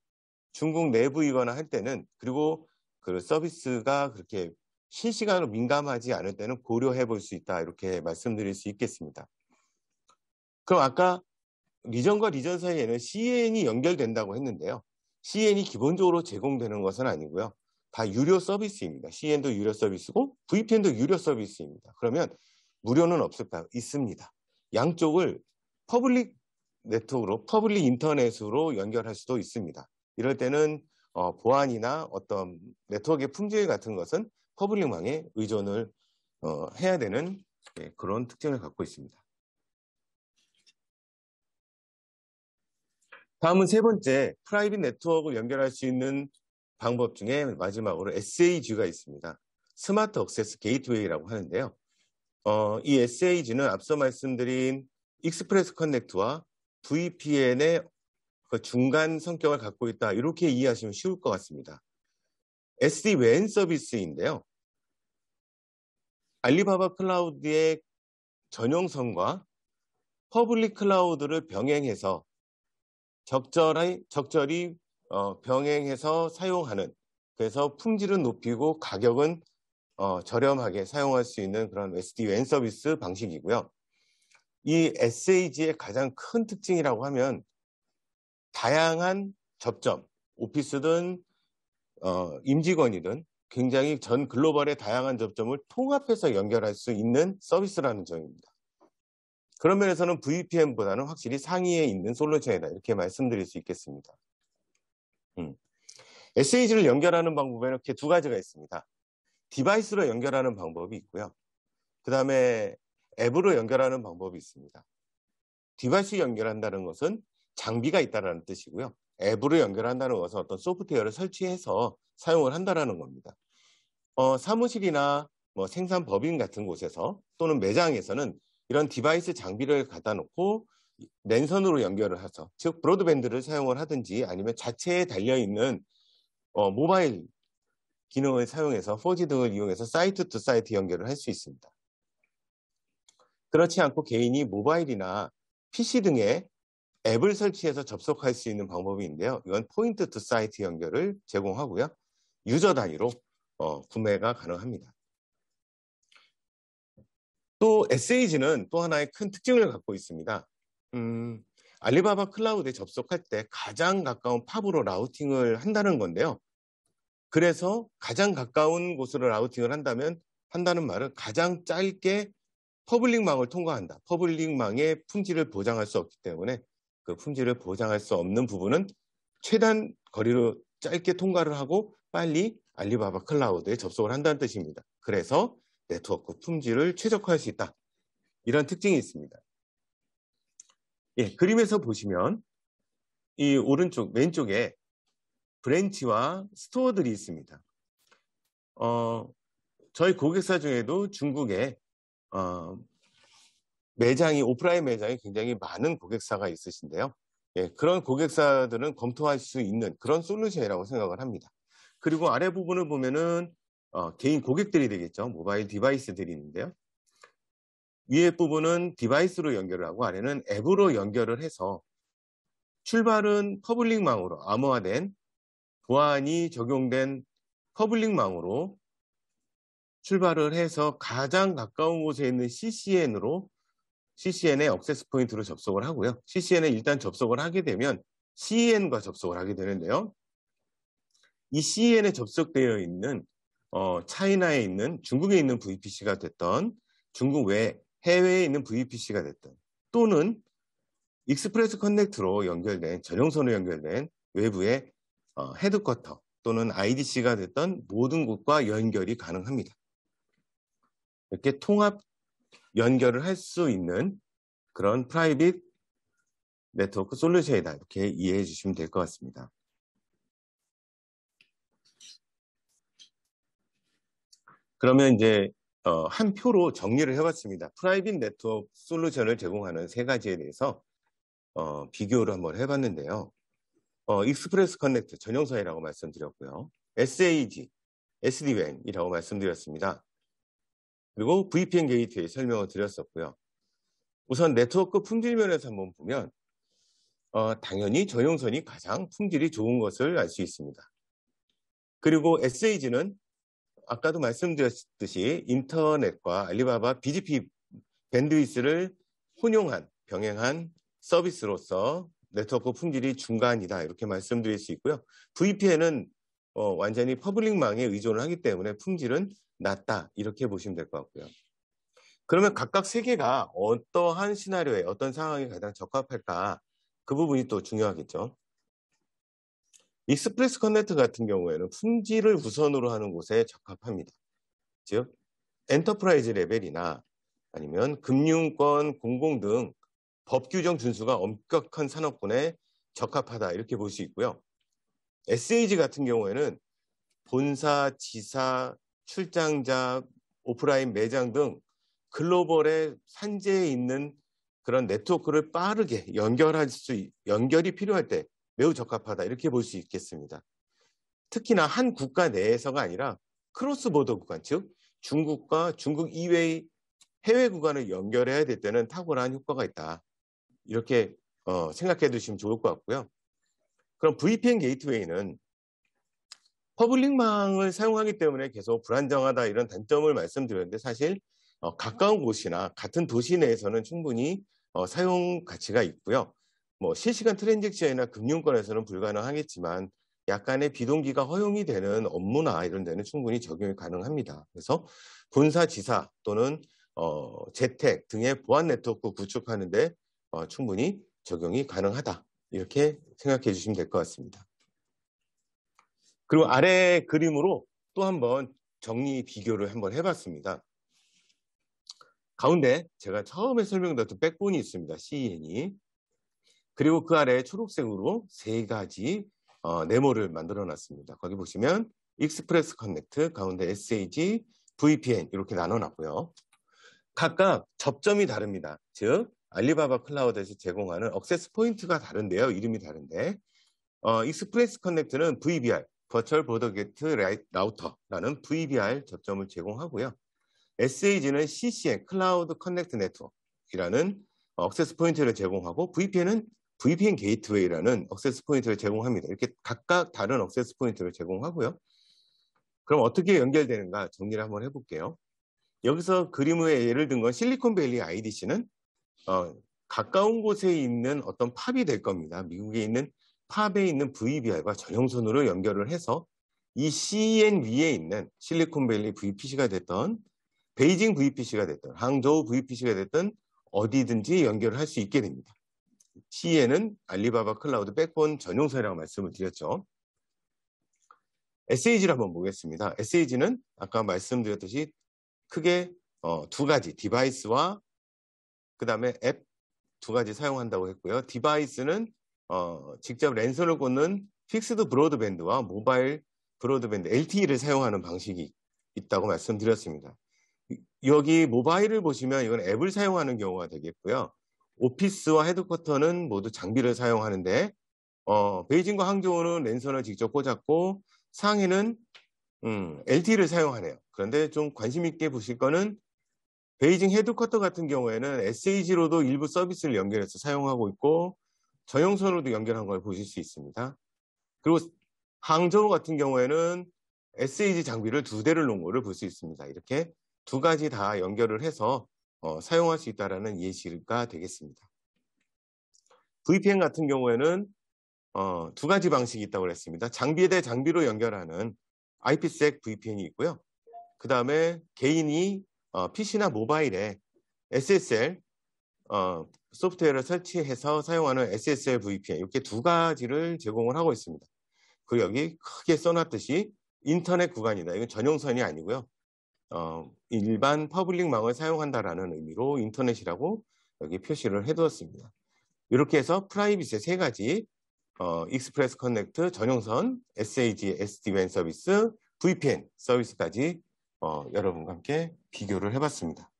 중국 내부이거나 할 때는, 그리고 그 서비스가 그렇게 실시간으로 민감하지 않을 때는 고려해 볼 수 있다, 이렇게 말씀드릴 수 있겠습니다. 그럼 아까 리전과 리전 사이에는 CN이 연결된다고 했는데요. CN이 기본적으로 제공되는 것은 아니고요. 다 유료 서비스입니다. CN도 유료 서비스고 VPN도 유료 서비스입니다. 그러면 무료는 없을까요? 있습니다. 양쪽을 퍼블릭 네트워크로, 퍼블릭 인터넷으로 연결할 수도 있습니다. 이럴 때는 보안이나 어떤 네트워크의 품질 같은 것은 퍼블릭망에 의존을 해야 되는 그런 특징을 갖고 있습니다. 다음은 세 번째, 프라이빗 네트워크를 연결할 수 있는 방법 중에 마지막으로 SAG가 있습니다. 스마트 액세스 게이트웨이라고 하는데요. 이 SAG는 앞서 말씀드린 익스프레스 커넥트와 VPN의 그 중간 성격을 갖고 있다, 이렇게 이해하시면 쉬울 것 같습니다. SD-WAN 서비스인데요. 알리바바 클라우드의 전용선과 퍼블릭 클라우드를 병행해서 적절히 병행해서 사용하는, 그래서 품질은 높이고 가격은 저렴하게 사용할 수 있는 그런 SD-WAN 서비스 방식이고요. 이 SAG의 가장 큰 특징이라고 하면 다양한 접점, 오피스든 임직원이든 굉장히 전 글로벌의 다양한 접점을 통합해서 연결할 수 있는 서비스라는 점입니다. 그런 면에서는 VPN보다는 확실히 상위에 있는 솔루션이다, 이렇게 말씀드릴 수 있겠습니다. SAG를 연결하는 방법에는 이렇게 두 가지가 있습니다. 디바이스로 연결하는 방법이 있고요. 그 다음에 앱으로 연결하는 방법이 있습니다. 디바이스 연결한다는 것은 장비가 있다는 뜻이고요. 앱으로 연결한다는 것은 어떤 소프트웨어를 설치해서 사용을 한다는 겁니다. 사무실이나 생산 법인 같은 곳에서 또는 매장에서는 이런 디바이스 장비를 갖다 놓고 랜선으로 연결을 해서, 즉 브로드밴드를 사용을 하든지 아니면 자체에 달려있는 모바일 기능을 사용해서 4G 등을 이용해서 사이트 투 사이트 연결을 할 수 있습니다. 그렇지 않고 개인이 모바일이나 PC 등의 앱을 설치해서 접속할 수 있는 방법인데요. 이건 포인트 투 사이트 연결을 제공하고요. 유저 단위로 구매가 가능합니다. 또 SAG는 또 하나의 큰 특징을 갖고 있습니다. 알리바바 클라우드에 접속할 때 가장 가까운 팝으로 라우팅을 한다는 건데요. 그래서 가장 가까운 곳으로 라우팅을 한다는 말은 가장 짧게 퍼블릭망을 통과한다. 퍼블릭망의 품질을 보장할 수 없기 때문에 그 품질을 보장할 수 없는 부분은 최단 거리로 짧게 통과를 하고 빨리 알리바바 클라우드에 접속을 한다는 뜻입니다. 그래서 네트워크 품질을 최적화할 수 있다. 이런 특징이 있습니다. 예, 그림에서 보시면 이 오른쪽 왼쪽에 브랜치와 스토어들이 있습니다. 저희 고객사 중에도 중국에 오프라인 매장이 굉장히 많은 고객사가 있으신데요. 예, 그런 고객사들은 검토할 수 있는 그런 솔루션이라고 생각을 합니다. 그리고 아래 부분을 보면은 개인 고객들이 되겠죠. 모바일 디바이스들이 있는데요. 위에 부분은 디바이스로 연결을 하고 아래는 앱으로 연결을 해서 출발은 퍼블릭망으로 암호화된 보안이 적용된 퍼블릭망으로 출발을 해서 가장 가까운 곳에 있는 CCN의 액세스 포인트로 접속을 하고요. CCN에 일단 접속을 하게 되면 CEN과 접속을 하게 되는데요. 이 CEN에 접속되어 있는 차이나에 있는 중국에 있는 VPC가 됐던 중국 외 해외에 있는 VPC가 됐던 또는 익스프레스 커넥트로 연결된 전용선으로 연결된 외부의 헤드쿼터 또는 IDC가 됐던 모든 곳과 연결이 가능합니다. 이렇게 통합 연결을 할 수 있는 그런 프라이빗 네트워크 솔루션이다. 이렇게 이해해 주시면 될 것 같습니다. 그러면 이제 한 표로 정리를 해봤습니다. 프라이빗 네트워크 솔루션을 제공하는 세 가지에 대해서 비교를 한번 해봤는데요. 익스프레스 커넥트 전용선이라고 말씀드렸고요. SAG, SD-WAN이라고 말씀드렸습니다. 그리고 VPN 게이트웨이 설명을 드렸었고요. 우선 네트워크 품질 면에서 한번 보면 당연히 전용선이 가장 품질이 좋은 것을 알 수 있습니다. 그리고 SAG는 아까도 말씀드렸듯이 인터넷과 알리바바 BGP 밴드위스를 병행한 서비스로서 네트워크 품질이 중간이다 이렇게 말씀드릴 수 있고요. VPN은 완전히 퍼블릭망에 의존을 하기 때문에 품질은 낮다 이렇게 보시면 될 것 같고요. 그러면 각각 세 개가 어떠한 시나리오에 어떤 상황에 가장 적합할까 그 부분이 또 중요하겠죠. 익스프레스 커넥트 같은 경우에는 품질을 우선으로 하는 곳에 적합합니다. 즉 엔터프라이즈 레벨이나 아니면 금융권, 공공 등 법 규정 준수가 엄격한 산업군에 적합하다 이렇게 볼 수 있고요. SAG 같은 경우에는 본사, 지사, 출장자, 오프라인 매장 등 글로벌의 산재에 있는 그런 네트워크를 빠르게 연결이 필요할 때 매우 적합하다 이렇게 볼 수 있겠습니다. 특히나 한 국가 내에서가 아니라 크로스보더 구간, 즉 중국과 중국 이외의 해외 구간을 연결해야 될 때는 탁월한 효과가 있다. 이렇게 생각해 두시면 좋을 것 같고요. 그럼 VPN 게이트웨이는 퍼블릭망을 사용하기 때문에 계속 불안정하다 이런 단점을 말씀드렸는데 사실 가까운 곳이나 같은 도시 내에서는 충분히 사용 가치가 있고요. 실시간 트랜잭션이나 금융권에서는 불가능하겠지만 약간의 비동기가 허용이 되는 업무나 이런 데는 충분히 적용이 가능합니다. 그래서 본사, 지사 또는 재택 등의 보안 네트워크 구축하는 데 충분히 적용이 가능하다. 이렇게 생각해 주시면 될 것 같습니다. 그리고 아래 그림으로 또 한번 정리 비교를 한번 해봤습니다. 가운데 제가 처음에 설명드렸던 백본이 있습니다. CEN이. 그리고 그 아래 초록색으로 세 가지 네모를 만들어 놨습니다. 거기 보시면 익스프레스 커넥트, 가운데 SAG, VPN 이렇게 나눠놨고요. 각각 접점이 다릅니다. 즉 알리바바 클라우드에서 제공하는 액세스 포인트가 다른데요. 이름이 다른데 익스프레스 커넥트는 VBR, 버추얼 보더 게트 라우터라는 VBR 접점을 제공하고요. SAG는 CCN, 클라우드 커넥트 네트워크라는 액세스 포인트를 제공하고 VPN은 VPN 게이트웨이라는 액세스 포인트를 제공합니다. 이렇게 각각 다른 액세스 포인트를 제공하고요. 그럼 어떻게 연결되는가 정리를 한번 해볼게요. 여기서 그림 위에 예를 든 건 실리콘밸리 IDC는 가까운 곳에 있는 어떤 팝이 될 겁니다. 미국에 있는 팝에 있는 VBR과 전용선으로 연결을 해서 이 CN 위에 있는 실리콘밸리 VPC가 됐던 베이징 VPC가 됐던 항저우 VPC가 됐던 어디든지 연결을 할 수 있게 됩니다. CN은 알리바바 클라우드 백본 전용선이라고 말씀을 드렸죠. SAG를 한번 보겠습니다. SAG는 아까 말씀드렸듯이 크게 두 가지 디바이스와 그 다음에 앱 두 가지 사용한다고 했고요. 디바이스는 직접 랜선을 꽂는 픽스드 브로드밴드와 모바일 브로드밴드 LTE를 사용하는 방식이 있다고 말씀드렸습니다. 여기 모바일을 보시면 이건 앱을 사용하는 경우가 되겠고요. 오피스와 헤드쿼터는 모두 장비를 사용하는데 베이징과 항저우는 랜선을 직접 꽂았고 상해는 LTE를 사용하네요. 그런데 좀 관심 있게 보실 거는 베이징 헤드쿼터 같은 경우에는 SAG로도 일부 서비스를 연결해서 사용하고 있고 전용선으로도 연결한 걸 보실 수 있습니다. 그리고 항저우 같은 경우에는 SAG 장비를 2대를 놓은 거를 볼 수 있습니다. 이렇게 두 가지 다 연결을 해서 사용할 수 있다는 예시가 되겠습니다. VPN 같은 경우에는 두 가지 방식이 있다고 그랬습니다. 장비에 대해 장비로 연결하는 IPsec VPN이 있고요. 그 다음에 개인이 PC나 모바일에 SSL 소프트웨어를 설치해서 사용하는 SSL VPN 이렇게 두 가지를 제공을 하고 있습니다. 그리고 여기 크게 써놨듯이 인터넷 구간이다. 이건 전용선이 아니고요. 일반 퍼블릭망을 사용한다라는 의미로 인터넷이라고 여기 표시를 해두었습니다. 이렇게 해서 프라이빗의 세 가지 익스프레스 커넥트, 전용선, SAG, SD-WAN 서비스, VPN 서비스까지 여러분과 함께 비교를 해봤습니다.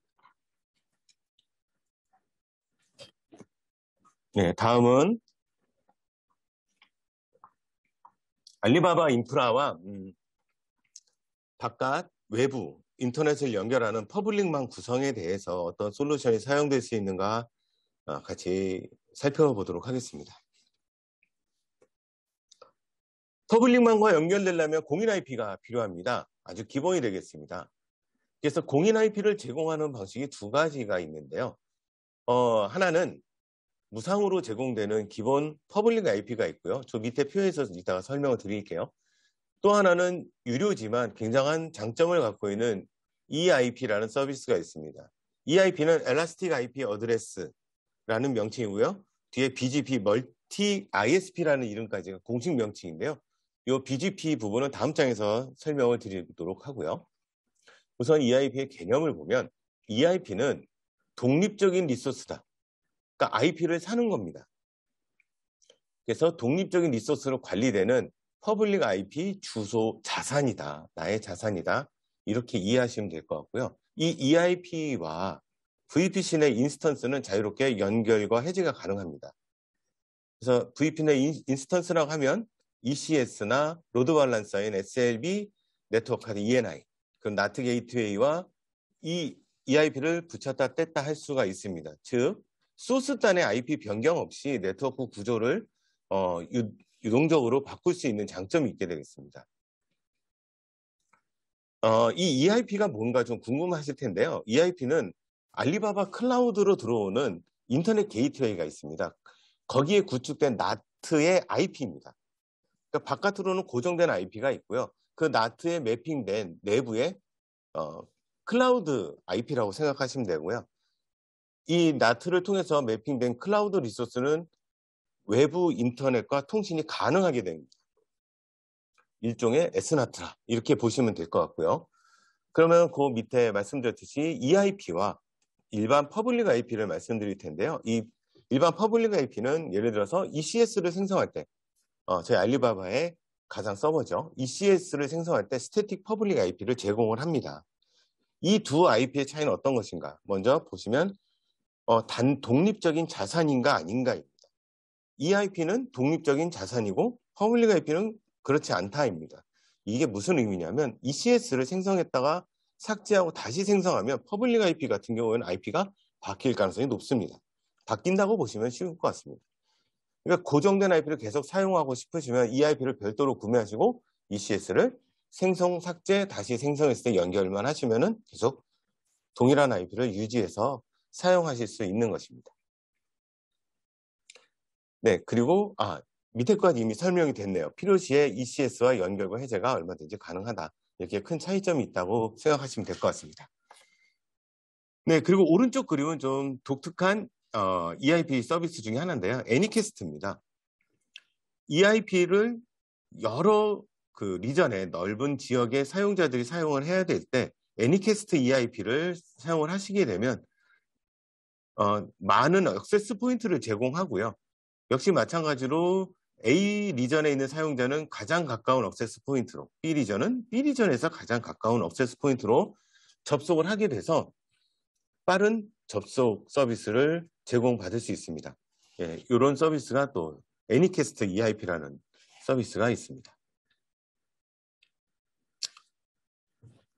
네, 다음은 알리바바 인프라와 바깥 외부 인터넷을 연결하는 퍼블릭망 구성에 대해서 어떤 솔루션이 사용될 수 있는가 같이 살펴보도록 하겠습니다. 퍼블릭망과 연결되려면 공인 IP가 필요합니다. 아주 기본이 되겠습니다. 그래서 공인 IP를 제공하는 방식이 두 가지가 있는데요. 하나는 무상으로 제공되는 기본 퍼블릭 IP가 있고요. 저 밑에 표에서 이따가 설명을 드릴게요. 또 하나는 유료지만 굉장한 장점을 갖고 있는 EIP라는 서비스가 있습니다. EIP는 Elastic IP Address라는 명칭이고요. 뒤에 BGP 멀티 ISP라는 이름까지가 공식 명칭인데요. 이 BGP 부분은 다음 장에서 설명을 드리도록 하고요. 우선 EIP의 개념을 보면 EIP는 독립적인 리소스다. 그러니까 IP를 사는 겁니다. 그래서 독립적인 리소스로 관리되는 퍼블릭 IP 주소 자산이다. 나의 자산이다. 이렇게 이해하시면 될 것 같고요. 이 EIP와 VPC 내 인스턴스는 자유롭게 연결과 해제가 가능합니다. 그래서 VPC 내 인스턴스라고 하면 ECS나 로드 밸런서인 SLB, 네트워크 카드 ENI, 그럼 나트 게이트웨이와 이 EIP를 붙였다 뗐다 할 수가 있습니다. 즉, 소스 단의 IP 변경 없이 네트워크 구조를 유동적으로 바꿀 수 있는 장점이 있게 되겠습니다. 이 EIP가 뭔가 좀 궁금하실 텐데요. EIP는 알리바바 클라우드로 들어오는 인터넷 게이트웨이가 있습니다. 거기에 구축된 나트의 IP입니다. 그러니까 바깥으로는 고정된 IP가 있고요. 그 나트에 매핑된 내부의 클라우드 IP라고 생각하시면 되고요. 이 나트를 통해서 매핑된 클라우드 리소스는 외부 인터넷과 통신이 가능하게 됩니다. 일종의 S나트라 이렇게 보시면 될 것 같고요. 그러면 그 밑에 말씀드렸듯이 EIP와 일반 퍼블릭 IP를 말씀드릴 텐데요. 이 일반 퍼블릭 IP는 예를 들어서 ECS를 생성할 때 저희 알리바바의 가상 서버죠. ECS를 생성할 때 스태틱 퍼블릭 IP를 제공을 합니다. 이 두 IP의 차이는 어떤 것인가? 먼저 보시면 독립적인 자산인가 아닌가입니다. EIP는 독립적인 자산이고 퍼블릭 IP는 그렇지 않다입니다. 이게 무슨 의미냐면 ECS를 생성했다가 삭제하고 다시 생성하면 퍼블릭 IP 같은 경우에는 IP가 바뀔 가능성이 높습니다. 바뀐다고 보시면 쉬울 것 같습니다. 그러니까 고정된 IP를 계속 사용하고 싶으시면 이 IP를 별도로 구매하시고 ECS를 생성, 삭제, 다시 생성했을 때 연결만 하시면은 계속 동일한 IP를 유지해서 사용하실 수 있는 것입니다. 네, 그리고 밑에까지 이미 설명이 됐네요. 필요시에 ECS와 연결과 해제가 얼마든지 가능하다. 이렇게 큰 차이점이 있다고 생각하시면 될 것 같습니다. 네, 그리고 오른쪽 그림은 좀 독특한 EIP 서비스 중에 하나인데요. 애니캐스트입니다. EIP를 여러 그 리전의 넓은 지역의 사용자들이 사용을 해야 될 때 애니캐스트 EIP를 사용을 하시게 되면 많은 액세스 포인트를 제공하고요. 역시 마찬가지로 A 리전에 있는 사용자는 가장 가까운 액세스 포인트로, B 리전은 B 리전에서 가장 가까운 액세스 포인트로 접속을 하게 돼서 빠른 접속 서비스를 제공받을 수 있습니다. 예, 이런 서비스가 또 애니캐스트 EIP라는 서비스가 있습니다.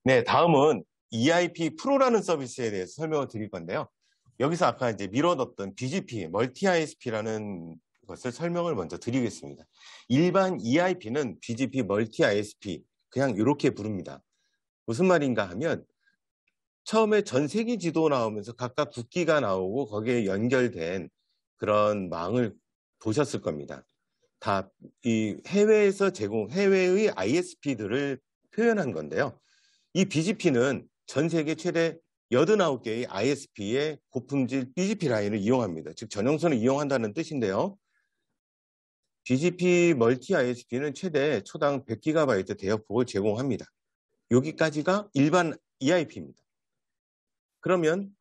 네, 다음은 EIP 프로라는 서비스에 대해서 설명을 드릴 건데요. 여기서 아까 이제 미뤄뒀던 BGP, 멀티 ISP라는 것을 설명을 먼저 드리겠습니다. 일반 EIP는 BGP, 멀티 ISP 그냥 이렇게 부릅니다. 무슨 말인가 하면 처음에 전 세계 지도 나오면서 각각 국기가 나오고 거기에 연결된 그런 망을 보셨을 겁니다. 다 이 해외에서 해외의 ISP들을 표현한 건데요. 이 BGP는 전 세계 최대 89개의 ISP의 고품질 BGP 라인을 이용합니다. 즉 전용선을 이용한다는 뜻인데요. BGP 멀티 ISP는 최대 초당 100GB 대역폭을 제공합니다. 여기까지가 일반 EIP입니다. 그러면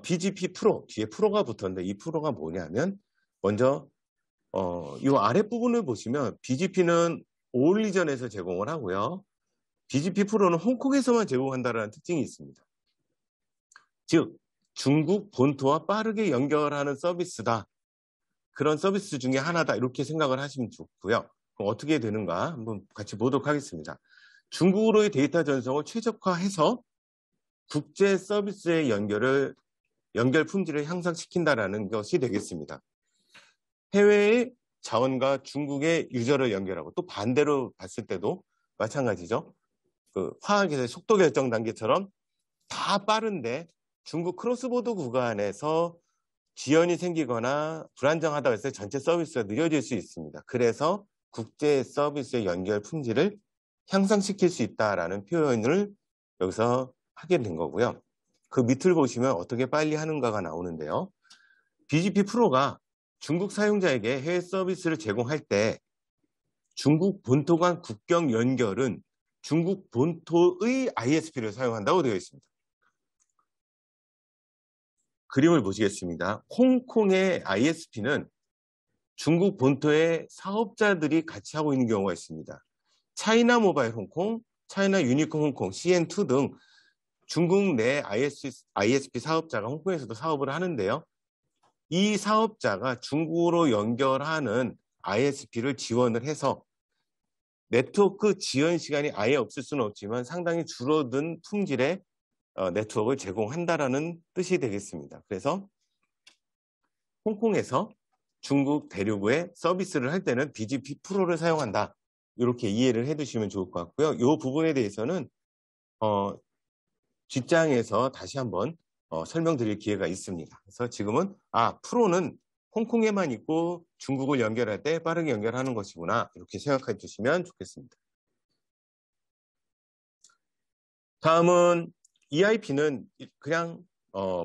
BGP 프로, 뒤에 프로가 붙었는데 이 프로가 뭐냐면 먼저 이 아랫부분을 보시면 BGP는 올 리전에서 제공을 하고요. BGP 프로는 홍콩에서만 제공한다는 특징이 있습니다. 즉 중국 본토와 빠르게 연결하는 서비스다. 그런 서비스 중에 하나다. 이렇게 생각을 하시면 좋고요. 그럼 어떻게 되는가 한번 같이 보도록 하겠습니다. 중국으로의 데이터 전송을 최적화해서 국제 서비스의 연결 품질을 향상시킨다는 것이 되겠습니다. 해외의 자원과 중국의 유저를 연결하고 또 반대로 봤을 때도 마찬가지죠. 그 화학에서의 속도 결정 단계처럼 다 빠른데 중국 크로스보더 구간에서 지연이 생기거나 불안정하다고 해서 전체 서비스가 느려질 수 있습니다. 그래서 국제 서비스의 연결 품질을 향상시킬 수 있다라는 표현을 여기서 하게 된 거고요. 그 밑을 보시면 어떻게 빨리 하는가가 나오는데요. BGP 프로가 중국 사용자에게 해외 서비스를 제공할 때 중국 본토 간 국경 연결은 중국 본토의 ISP를 사용한다고 되어 있습니다. 그림을 보시겠습니다. 홍콩의 ISP는 중국 본토의 사업자들이 같이 하고 있는 경우가 있습니다. 차이나 모바일 홍콩, 차이나 유니콘 홍콩, CN2 등 중국 내 ISP 사업자가 홍콩에서도 사업을 하는데요. 이 사업자가 중국으로 연결하는 ISP를 지원을 해서 네트워크 지연 시간이 아예 없을 수는 없지만 상당히 줄어든 품질의 네트워크를 제공한다라는 뜻이 되겠습니다. 그래서 홍콩에서 중국 대륙의 서비스를 할 때는 BGP 프로를 사용한다. 이렇게 이해를 해두시면 좋을 것 같고요. 이 부분에 대해서는 뒷장에서 다시 한번 설명드릴 기회가 있습니다. 그래서 지금은 프로는 홍콩에만 있고 중국을 연결할 때 빠르게 연결하는 것이구나. 이렇게 생각해 주시면 좋겠습니다. 다음은 EIP는 그냥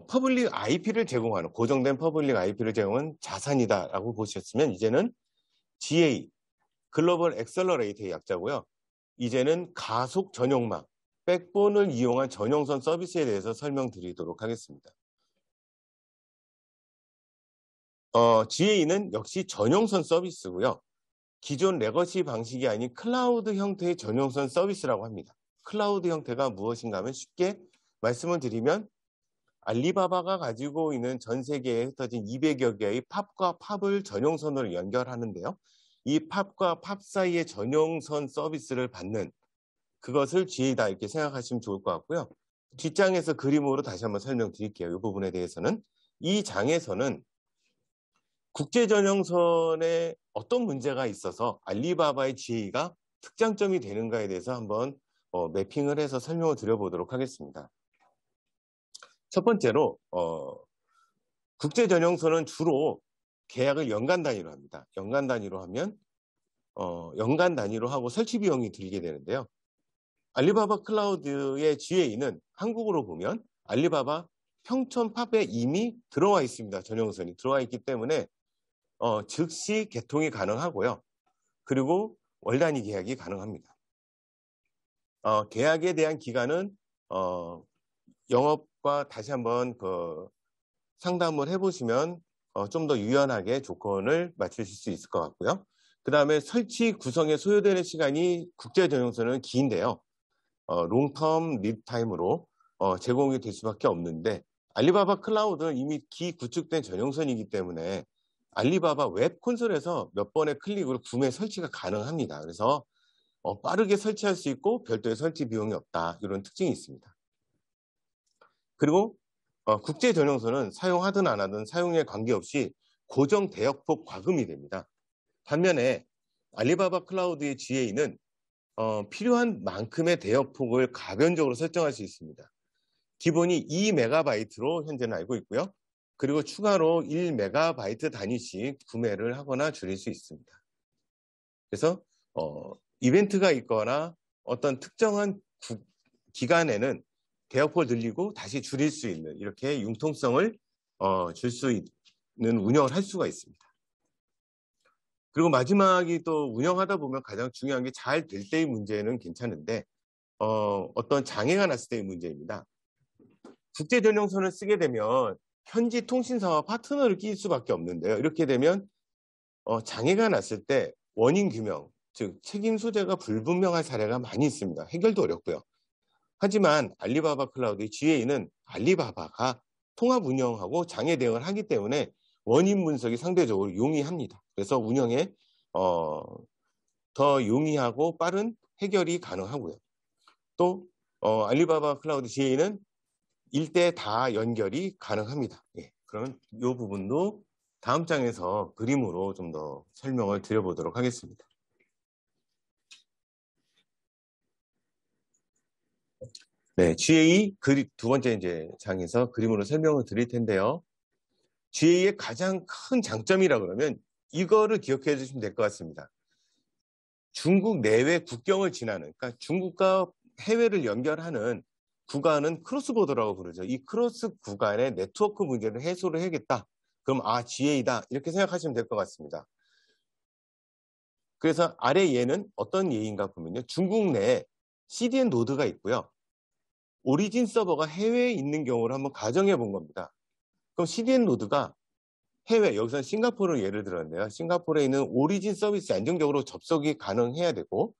퍼블릭 IP를 제공하는 고정된 퍼블릭 IP를 제공하는 자산이다라고 보셨으면 이제는 GA, 글로벌 엑셀러레이터의 약자고요. 이제는 가속 전용망, 백본을 이용한 전용선 서비스에 대해서 설명드리도록 하겠습니다. GA는 역시 전용선 서비스고요. 기존 레거시 방식이 아닌 클라우드 형태의 전용선 서비스라고 합니다. 클라우드 형태가 무엇인가 하면 쉽게 말씀을 드리면 알리바바가 가지고 있는 전 세계에 흩어진 200여 개의 팝과 팝을 전용선으로 연결하는데요. 이 팝과 팝 사이의 전용선 서비스를 받는 그것을 GA다 이렇게 생각하시면 좋을 것 같고요. 뒷장에서 그림으로 다시 한번 설명드릴게요. 이 부분에 대해서는 이 장에서는 국제 전용선에 어떤 문제가 있어서 알리바바의 GA가 특장점이 되는가에 대해서 한번 매핑을 해서 설명을 드려보도록 하겠습니다. 첫 번째로 국제 전용선은 주로 계약을 연간 단위로 합니다. 연간 단위로 하면 연간 단위로 하고 설치 비용이 들게 되는데요. 알리바바 클라우드의 GA는 한국으로 보면 알리바바 평촌 팝에 이미 들어와 있습니다. 전용선이 들어와 있기 때문에 즉시 개통이 가능하고요. 그리고 월 단위 계약이 가능합니다. 계약에 대한 기간은 영업과 다시 한번 상담을 해보시면 좀 더 유연하게 조건을 맞추실 수 있을 것 같고요. 그 다음에 설치 구성에 소요되는 시간이 국제 전용선은 긴데요. 롱텀 리드타임으로 제공이 될 수밖에 없는데 알리바바 클라우드는 이미 기구축된 전용선이기 때문에 알리바바 웹 콘솔에서 몇 번의 클릭으로 구매 설치가 가능합니다. 그래서 빠르게 설치할 수 있고 별도의 설치 비용이 없다. 이런 특징이 있습니다. 그리고 국제 전용선은 사용하든 안 하든 사용에 관계없이 고정 대역폭 과금이 됩니다. 반면에 알리바바 클라우드의 GA는 필요한 만큼의 대역폭을 가변적으로 설정할 수 있습니다. 기본이 2MB로 현재는 알고 있고요. 그리고 추가로 1MB 단위씩 구매를 하거나 줄일 수 있습니다. 그래서 이벤트가 있거나 어떤 특정한 기간에는 대역폭을 늘리고 다시 줄일 수 있는 이렇게 융통성을 줄 수 있는 운영을 할 수가 있습니다. 그리고 마지막이 또 운영하다 보면 가장 중요한 게 잘 될 때의 문제는 괜찮은데 어떤 장애가 났을 때의 문제입니다. 국제 전용선을 쓰게 되면 현지 통신사와 파트너를 끼일 수밖에 없는데요. 이렇게 되면 장애가 났을 때 원인 규명, 즉 책임 소재가 불분명한 사례가 많이 있습니다. 해결도 어렵고요. 하지만 알리바바 클라우드의 GA는 알리바바가 통합 운영하고 장애 대응을 하기 때문에 원인 분석이 상대적으로 용이합니다. 그래서 운영에 더 용이하고 빠른 해결이 가능하고요. 또 알리바바 클라우드 GA는 일대 다 연결이 가능합니다. 예, 그러면 이 부분도 다음 장에서 그림으로 좀 더 설명을 드려보도록 하겠습니다. 네, GA 두 번째 이제 장에서 그림으로 설명을 드릴 텐데요. GA의 가장 큰 장점이라 그러면 이거를 기억해 주시면 될 것 같습니다. 중국 내외 국경을 지나는, 그러니까 중국과 해외를 연결하는 구간은 크로스보더라고 부르죠. 이 크로스 구간의 네트워크 문제를 해소를 해야겠다. 그럼 GA다. 이렇게 생각하시면 될 것 같습니다. 그래서 아래 예는 어떤 예인가 보면요. 중국 내에 CDN 노드가 있고요. 오리진 서버가 해외에 있는 경우를 한번 가정해 본 겁니다. 그럼 CDN 노드가 해외, 여기서는 싱가포르를 예를 들었는데요. 싱가포르에 있는 오리진 서비스에 안정적으로 접속이 가능해야 되고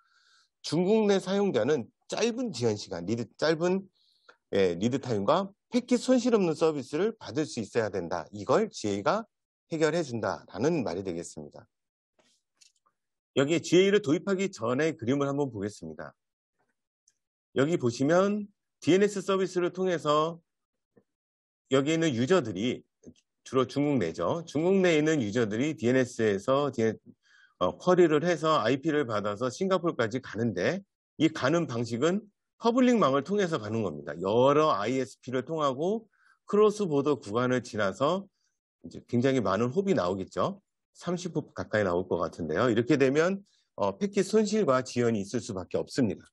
중국 내 사용자는 짧은 지연 시간, 짧은 리드 타임과 패킷 손실 없는 서비스를 받을 수 있어야 된다. 이걸 GA가 해결해 준다라는 말이 되겠습니다. 여기 GA를 도입하기 전의 그림을 한번 보겠습니다. 여기 보시면 DNS 서비스를 통해서 여기 있는 유저들이 주로 중국 내죠. 중국 내에 있는 유저들이 DNS에서 쿼리를 해서 IP를 받아서 싱가포르까지 가는데 이 가는 방식은 퍼블릭망을 통해서 가는 겁니다. 여러 ISP를 통하고 크로스보더 구간을 지나서 이제 굉장히 많은 홉이 나오겠죠. 30홉 가까이 나올 것 같은데요. 이렇게 되면 패킷 손실과 지연이 있을 수밖에 없습니다.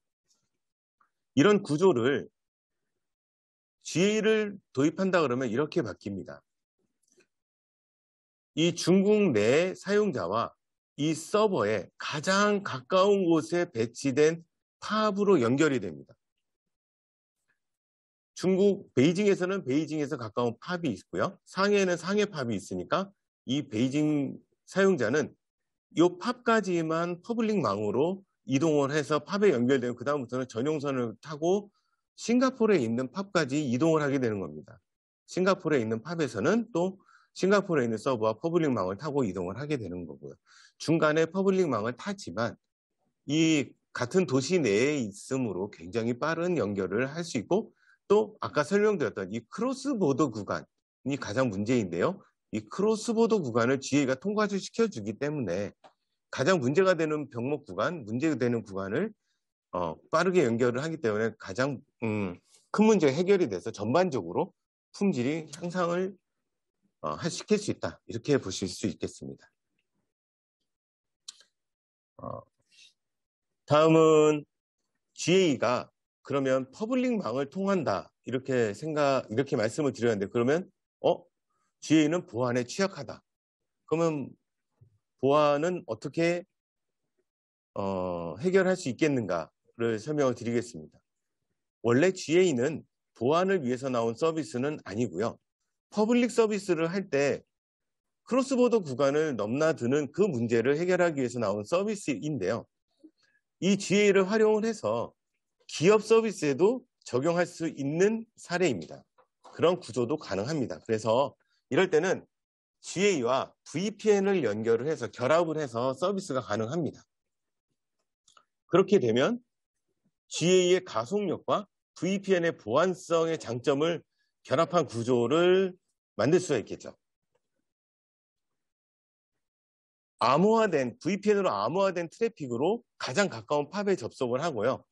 이런 구조를 GA를 도입한다 그러면 이렇게 바뀝니다. 이 중국 내 사용자와 이 서버에 가장 가까운 곳에 배치된 팝으로 연결이 됩니다. 중국 베이징에서는 베이징에서 가까운 팝이 있고요. 상해에는 상해 팝이 있으니까 이 베이징 사용자는 이 팝까지만 퍼블릭망으로 이동을 해서 팝에 연결되면 그 다음부터는 전용선을 타고 싱가포르에 있는 팝까지 이동을 하게 되는 겁니다. 싱가포르에 있는 팝에서는 또 싱가포르에 있는 서버와 퍼블릭망을 타고 이동을 하게 되는 거고요. 중간에 퍼블릭망을 타지만 이 같은 도시 내에 있으므로 굉장히 빠른 연결을 할 수 있고 또 아까 설명드렸던 이 크로스보더 구간이 가장 문제인데요. 이 크로스보더 구간을 GA가 통과를 시켜주기 때문에 가장 문제가 되는 병목 구간, 문제가 되는 구간을 빠르게 연결을 하기 때문에 가장 큰 문제가 해결이 돼서 전반적으로 품질이 향상을 시킬 수 있다. 이렇게 보실 수 있겠습니다. 다음은 GA가 그러면 퍼블릭망을 통한다. 이렇게 말씀을 드렸는데, 그러면 GA는 보안에 취약하다. 그러면 보안은 어떻게 해결할 수 있겠는가를 설명을 드리겠습니다. 원래 GA는 보안을 위해서 나온 서비스는 아니고요. 퍼블릭 서비스를 할 때 크로스보더 구간을 넘나드는 그 문제를 해결하기 위해서 나온 서비스인데요. 이 GA를 활용을 해서 기업 서비스에도 적용할 수 있는 사례입니다. 그런 구조도 가능합니다. 그래서 이럴 때는 GA와 VPN을 연결을 해서 결합을 해서 서비스가 가능합니다. 그렇게 되면 GA의 가속력과 VPN의 보안성의 장점을 결합한 구조를 만들 수가 있겠죠. VPN으로 암호화된 트래픽으로 가장 가까운 팝에 접속을 하고요.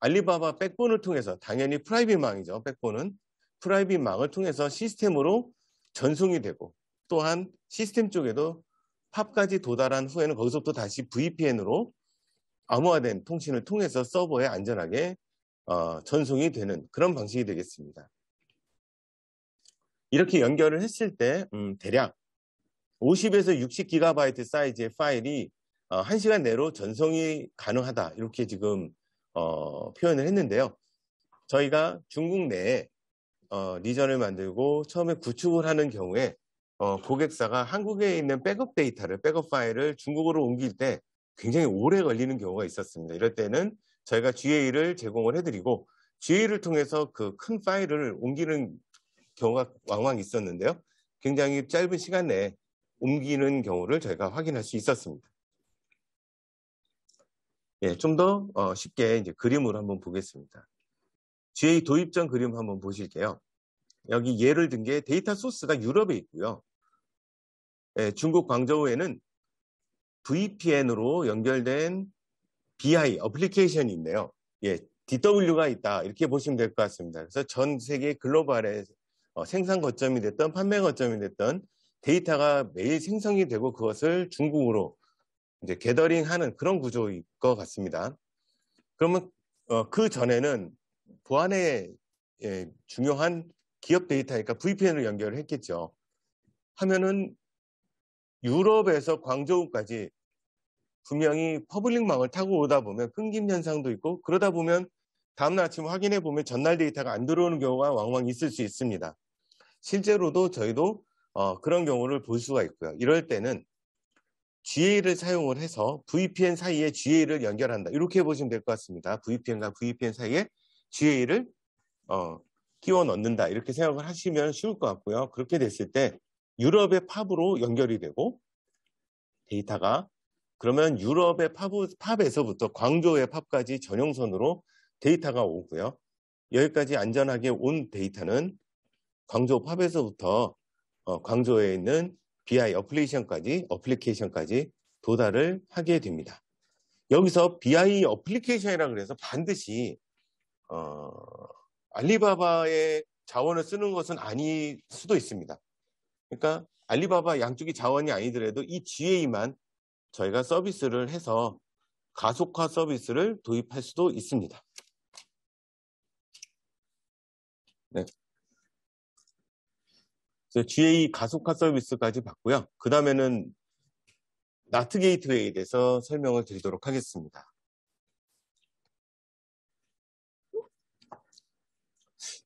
알리바바 백본을 통해서, 당연히 프라이빗망이죠. 백본은 프라이빗망을 통해서 시스템으로 전송이 되고, 또한 시스템 쪽에도 팝까지 도달한 후에는 거기서부터 다시 VPN으로 암호화된 통신을 통해서 서버에 안전하게 전송이 되는 그런 방식이 되겠습니다. 이렇게 연결을 했을 때 대략 50에서 60GB 사이즈의 파일이 1시간 내로 전송이 가능하다. 이렇게 지금 표현을 했는데요. 저희가 중국 내에 리전을 만들고 처음에 구축을 하는 경우에 고객사가 한국에 있는 백업 파일을 중국으로 옮길 때 굉장히 오래 걸리는 경우가 있었습니다. 이럴 때는 저희가 GA를 제공을 해드리고 GA를 통해서 그 큰 파일을 옮기는 경우가 왕왕 있었는데요. 굉장히 짧은 시간 내에 옮기는 경우를 저희가 확인할 수 있었습니다. 예, 좀 더 쉽게 이제 그림으로 한번 보겠습니다. GA 도입 전 그림 한번 보실게요. 여기 예를 든 게 데이터 소스가 유럽에 있고요. 예, 중국 광저우에는 VPN으로 연결된 BI 어플리케이션이 있네요. 예, DW가 있다. 이렇게 보시면 될 것 같습니다. 그래서 전 세계 글로벌의 생산 거점이 됐던 판매 거점이 됐던 데이터가 매일 생성이 되고 그것을 중국으로 이제 게더링하는 그런 구조일 것 같습니다. 그러면 그 전에는 보안에 중요한 기업 데이터니까 VPN을 연결을 했겠죠. 하면은 유럽에서 광저우까지 분명히 퍼블릭망을 타고 오다 보면 끊김 현상도 있고, 그러다 보면 다음날 아침 확인해 보면 전날 데이터가 안 들어오는 경우가 왕왕 있을 수 있습니다. 실제로도 저희도 그런 경우를 볼 수가 있고요. 이럴 때는 GA를 사용을 해서 VPN 사이에 GA를 연결한다. 이렇게 보시면 될 것 같습니다. VPN과 VPN 사이에 GA를 끼워 넣는다. 이렇게 생각을 하시면 쉬울 것 같고요. 그렇게 됐을 때 유럽의 팝으로 연결이 되고 데이터가, 그러면 유럽의 팝에서부터 광저우의 팝까지 전용선으로 데이터가 오고요. 여기까지 안전하게 온 데이터는 광저우 팝에서부터 광저우에 있는 BI 어플리케이션까지 도달을 하게 됩니다. 여기서 BI 어플리케이션이라 그래서 반드시 알리바바의 자원을 쓰는 것은 아닐 수도 있습니다. 그러니까 알리바바 양쪽이 자원이 아니더라도 이 GA만 저희가 서비스를 해서 가속화 서비스를 도입할 수도 있습니다. 네. 그래서 GA 가속화 서비스까지 봤고요. 그 다음에는 나트 게이트웨이에 대해서 설명을 드리도록 하겠습니다.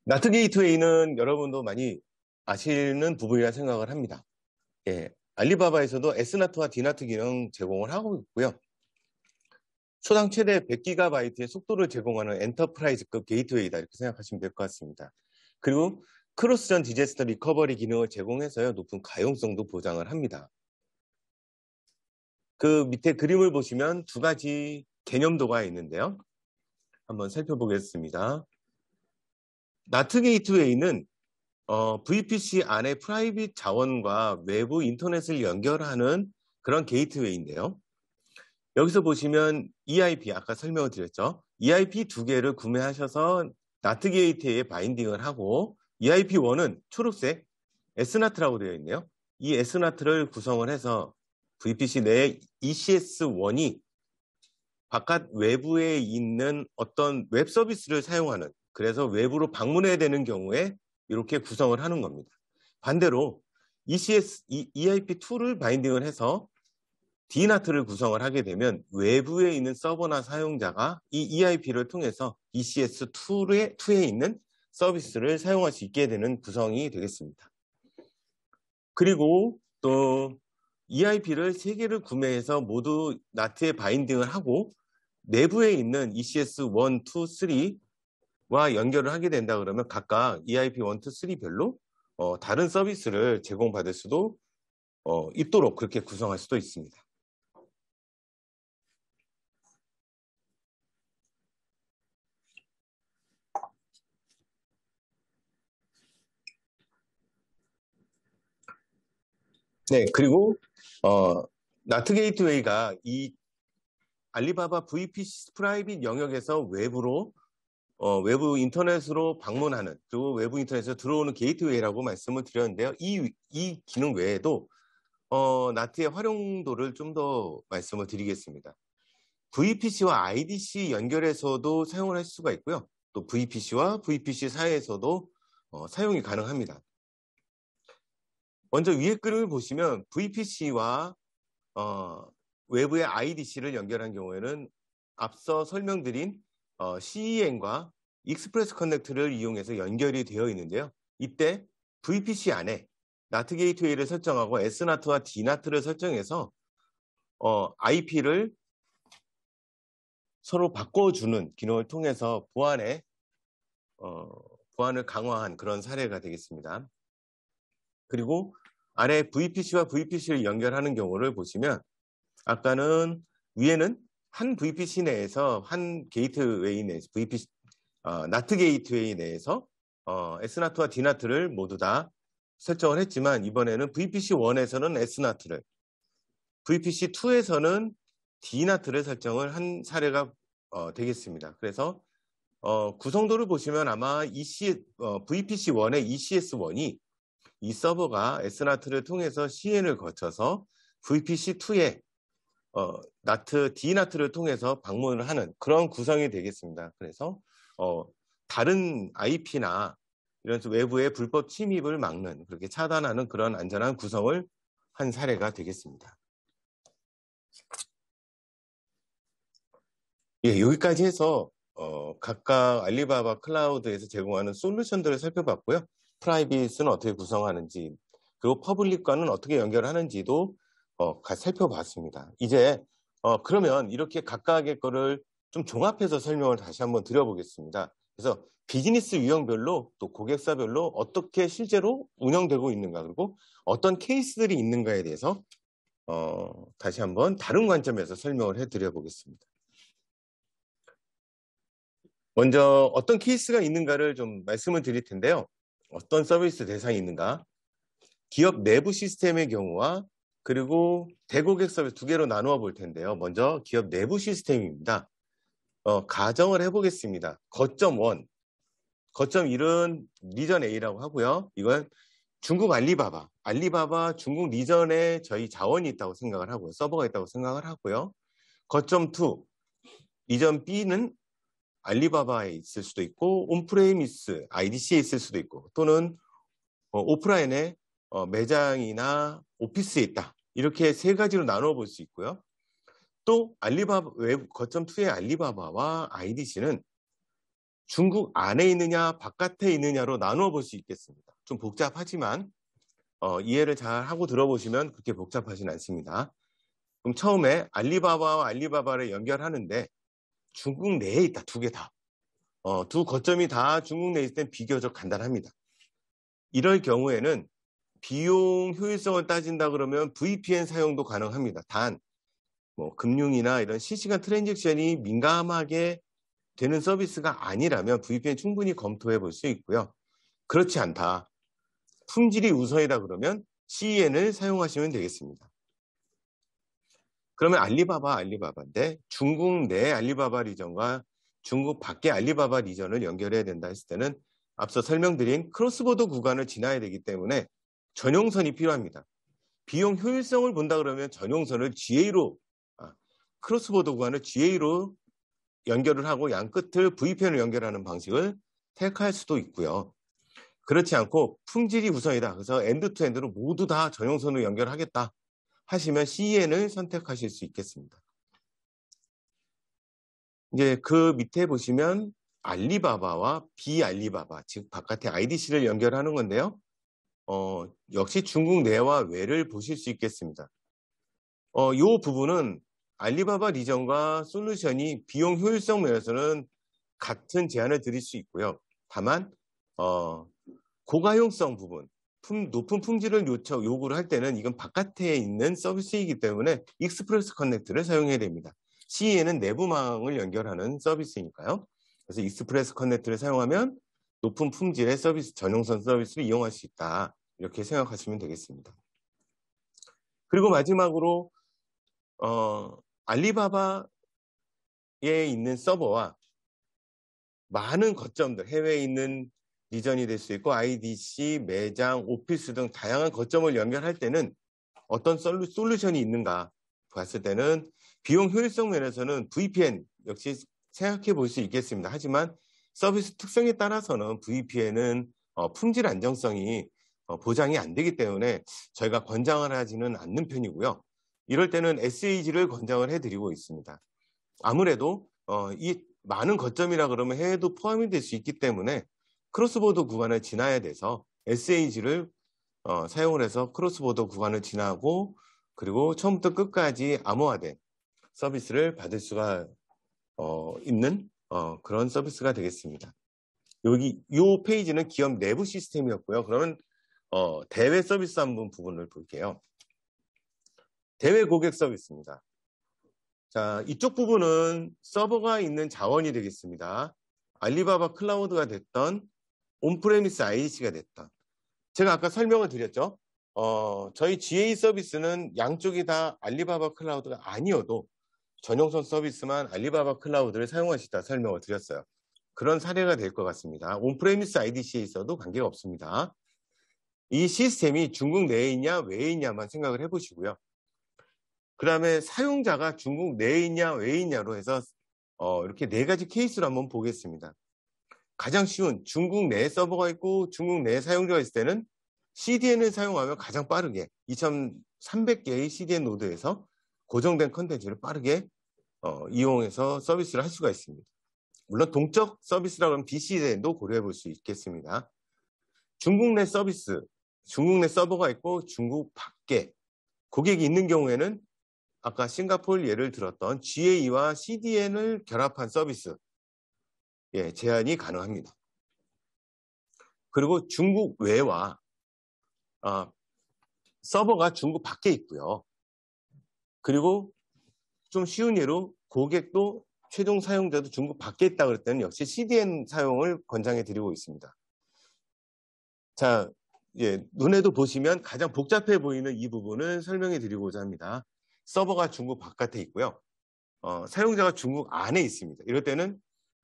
나트 게이트웨이는 여러분도 많이 아시는 부분이라 생각을 합니다. 예, 알리바바에서도 S나트와 D나트 기능 제공을 하고 있고요. 초당 최대 100GB의 속도를 제공하는 엔터프라이즈급 게이트웨이다, 이렇게 생각하시면 될 것 같습니다. 그리고 크로스전 디제스터 리커버리 기능을 제공해서요, 높은 가용성도 보장을 합니다. 그 밑에 그림을 보시면 두 가지 개념도가 있는데요. 한번 살펴보겠습니다. 나트 게이트웨이는 VPC 안에 프라이빗 자원과 외부 인터넷을 연결하는 그런 게이트웨이인데요. 여기서 보시면 EIP, 아까 설명을 드렸죠. EIP 2개를 구매하셔서 나트 게이트에 바인딩을 하고 EIP1은 초록색 SNAT라고 되어 있네요. 이 SNAT를 구성을 해서 VPC 내에 ECS1이 바깥 외부에 있는 어떤 웹 서비스를 사용하는, 그래서 외부로 방문해야 되는 경우에 이렇게 구성을 하는 겁니다. 반대로 EIP2를 바인딩을 해서 DNAT를 구성을 하게 되면 외부에 있는 서버나 사용자가 이 EIP를 통해서 ECS2에 있는 서비스를 사용할 수 있게 되는 구성이 되겠습니다. 그리고 또 EIP를 3개를 구매해서 모두 NAT에 바인딩을 하고 내부에 있는 ECS1, 2, 3와 연결을 하게 된다 그러면 각각 EIP 1, 2, 3별로 다른 서비스를 제공받을 수도 있도록 그렇게 구성할 수도 있습니다. 네, 그리고 나트 게이트웨이가 이 알리바바 VPC 프라이빗 영역에서 외부 인터넷으로 방문하는, 그리고 외부 인터넷에서 들어오는 게이트웨이라고 말씀을 드렸는데요. 이 기능 외에도 나트의 활용도를 좀 더 말씀을 드리겠습니다. VPC와 IDC 연결해서도 사용을 할 수가 있고요. 또 VPC와 VPC 사이에서도 사용이 가능합니다. 먼저 위에 그림을 보시면 VPC와 외부의 IDC를 연결한 경우에는 앞서 설명드린 CEN과 익스프레스 커넥트를 이용해서 연결이 되어 있는데요. 이때 VPC 안에 나트 게이트웨이를 설정하고 SNAT와 DNAT를 설정해서 IP를 서로 바꿔주는 기능을 통해서 보안을 강화한 그런 사례가 되겠습니다. 그리고 아래 VPC와 VPC를 연결하는 경우를 보시면 아까는 위에는 한 VPC 내에서 한 게이트웨이 내에서 나트 게이트웨이 내에서 SNAT와 DNAT를 모두 다 설정을 했지만 이번에는 VPC1에서는 SNAT를, VPC2에서는 DNAT를 설정을 한 사례가 되겠습니다. 그래서 구성도를 보시면 아마 VPC1의 ECS1이 이 서버가 SNAT를 통해서 CN을 거쳐서 VPC2에 DNAT를 통해서 방문을 하는 그런 구성이 되겠습니다. 그래서 다른 IP나 이런 외부의 불법 침입을 막는, 그렇게 차단하는 그런 안전한 구성을 한 사례가 되겠습니다. 예, 여기까지 해서 각각 알리바바 클라우드에서 제공하는 솔루션들을 살펴봤고요. 프라이빗은 어떻게 구성하는지, 그리고 퍼블릭과는 어떻게 연결하는지도 같이 살펴봤습니다. 이제 그러면 이렇게 각각의 거를 좀 종합해서 설명을 다시 한번 드려보겠습니다. 그래서 비즈니스 유형별로 또 고객사별로 어떻게 실제로 운영되고 있는가, 그리고 어떤 케이스들이 있는가에 대해서 다시 한번 다른 관점에서 설명을 해드려 보겠습니다. 먼저 어떤 케이스가 있는가를 좀 말씀을 드릴 텐데요. 어떤 서비스 대상이 있는가? 기업 내부 시스템의 경우와 그리고 대고객 서비스 2개로 나누어 볼 텐데요. 먼저 기업 내부 시스템입니다. 가정을 해보겠습니다. 거점 1, 거점 1은 리전 A라고 하고요. 이건 중국 알리바바 중국 리전에 저희 자원이 있다고 생각을 하고요. 서버가 있다고 생각을 하고요. 거점 2, 리전 B는 알리바바에 있을 수도 있고 온프레미스 IDC에 있을 수도 있고 또는 오프라인에 매장이나 오피스에 있다. 이렇게 3가지로 나누어 볼 수 있고요. 또 알리바바 거점 2의 알리바바와 IDC는 중국 안에 있느냐 바깥에 있느냐로 나누어 볼 수 있겠습니다. 좀 복잡하지만 이해를 잘 하고 들어보시면 그렇게 복잡하진 않습니다. 그럼 처음에 알리바바와 알리바바를 연결하는데 중국 내에 있다. 2개 다. 두 거점이 다 중국 내에 있을 땐 비교적 간단합니다. 이럴 경우에는 비용 효율성을 따진다 그러면 VPN 사용도 가능합니다. 단 금융이나 이런 실시간 트랜잭션이 민감하게 되는 서비스가 아니라면 VPN 충분히 검토해 볼 수 있고요. 그렇지 않다. 품질이 우선이다 그러면 CEN을 사용하시면 되겠습니다. 그러면 알리바바인데 중국 내 알리바바 리전과 중국 밖의 알리바바 리전을 연결해야 된다 했을 때는 앞서 설명드린 크로스보더 구간을 지나야 되기 때문에 전용선이 필요합니다. 비용 효율성을 본다 그러면 전용선을 GA로, 크로스보더 구간을 GA로 연결을 하고 양 끝을 VPN을 연결하는 방식을 택할 수도 있고요. 그렇지 않고 품질이 우선이다. 그래서 엔드투엔드로 모두 다 전용선으로 연결하겠다 하시면 CEN을 선택하실 수 있겠습니다. 이제 그 밑에 보시면 알리바바와 비알리바바, 즉 바깥의 IDC를 연결하는 건데요. 역시 중국 내와 외를 보실 수 있겠습니다. 이 부분은 알리바바 리전과 솔루션이 비용 효율성 면에서는 같은 제안을 드릴 수 있고요. 다만 고가용성 부분, 높은 품질을 요구를 할 때는 이건 바깥에 있는 서비스이기 때문에 익스프레스 커넥트를 사용해야 됩니다. CEN은 내부망을 연결하는 서비스니까요. 그래서 익스프레스 커넥트를 사용하면 높은 품질의 서비스, 전용선 서비스를 이용할 수 있다. 이렇게 생각하시면 되겠습니다. 그리고 마지막으로 알리바바에 있는 서버와 많은 거점들, 해외에 있는 리전이 될 수 있고 IDC, 매장, 오피스 등 다양한 거점을 연결할 때는 어떤 솔루션이 있는가 봤을 때는 비용 효율성 면에서는 VPN 역시 생각해 볼 수 있겠습니다. 하지만 서비스 특성에 따라서는 VPN은 품질 안정성이 보장이 안 되기 때문에 저희가 권장을 하지는 않는 편이고요. 이럴 때는 SAG를 권장을 해드리고 있습니다. 아무래도 이 많은 거점이라 그러면 해외도 포함이 될 수 있기 때문에 크로스보더 구간을 지나야 돼서 SAG를 사용을 해서 크로스보더 구간을 지나고 그리고 처음부터 끝까지 암호화된 서비스를 받을 수가 있는 그런 서비스가 되겠습니다. 이 페이지는 기업 내부 시스템이었고요. 그러면 대외 서비스 한번 부분을 볼게요. 대외 고객 서비스입니다. 자, 이쪽 부분은 서버가 있는 자원이 되겠습니다. 알리바바 클라우드가 됐던 온프레미스 IDC가 됐던 제가 아까 설명을 드렸죠. 저희 GA 서비스는 양쪽이 다 알리바바 클라우드가 아니어도 전용선 서비스만 알리바바 클라우드를 사용하시다 설명을 드렸어요. 그런 사례가 될 것 같습니다. 온프레미스 IDC에 있어도 관계가 없습니다. 이 시스템이 중국 내에 있냐 외에 있냐만 생각을 해보시고요. 그 다음에 사용자가 중국 내에 있냐 외에 있냐로 해서 이렇게 4가지 케이스로 한번 보겠습니다. 가장 쉬운 중국 내에 서버가 있고 중국 내에 사용자가 있을 때는 CDN을 사용하면 가장 빠르게 2300개의 CDN 노드에서 고정된 컨텐츠를 빠르게 이용해서 서비스를 할 수가 있습니다. 물론 동적 서비스라고 하면 BCDN도 고려해 볼 수 있겠습니다. 중국 내 서비스, 중국 내 서버가 있고 중국 밖에 고객이 있는 경우에는 아까 싱가포르 예를 들었던 GA와 CDN을 결합한 서비스 제한이 가능합니다. 그리고 중국 외와 서버가 중국 밖에 있고요. 그리고 좀 쉬운 예로 고객도 최종 사용자도 중국 밖에 있다 그럴 때는 역시 CDN 사용을 권장해 드리고 있습니다. 자, 눈에도 보시면 가장 복잡해 보이는 이 부분을 설명해 드리고자 합니다. 서버가 중국 바깥에 있고요. 사용자가 중국 안에 있습니다. 이럴 때는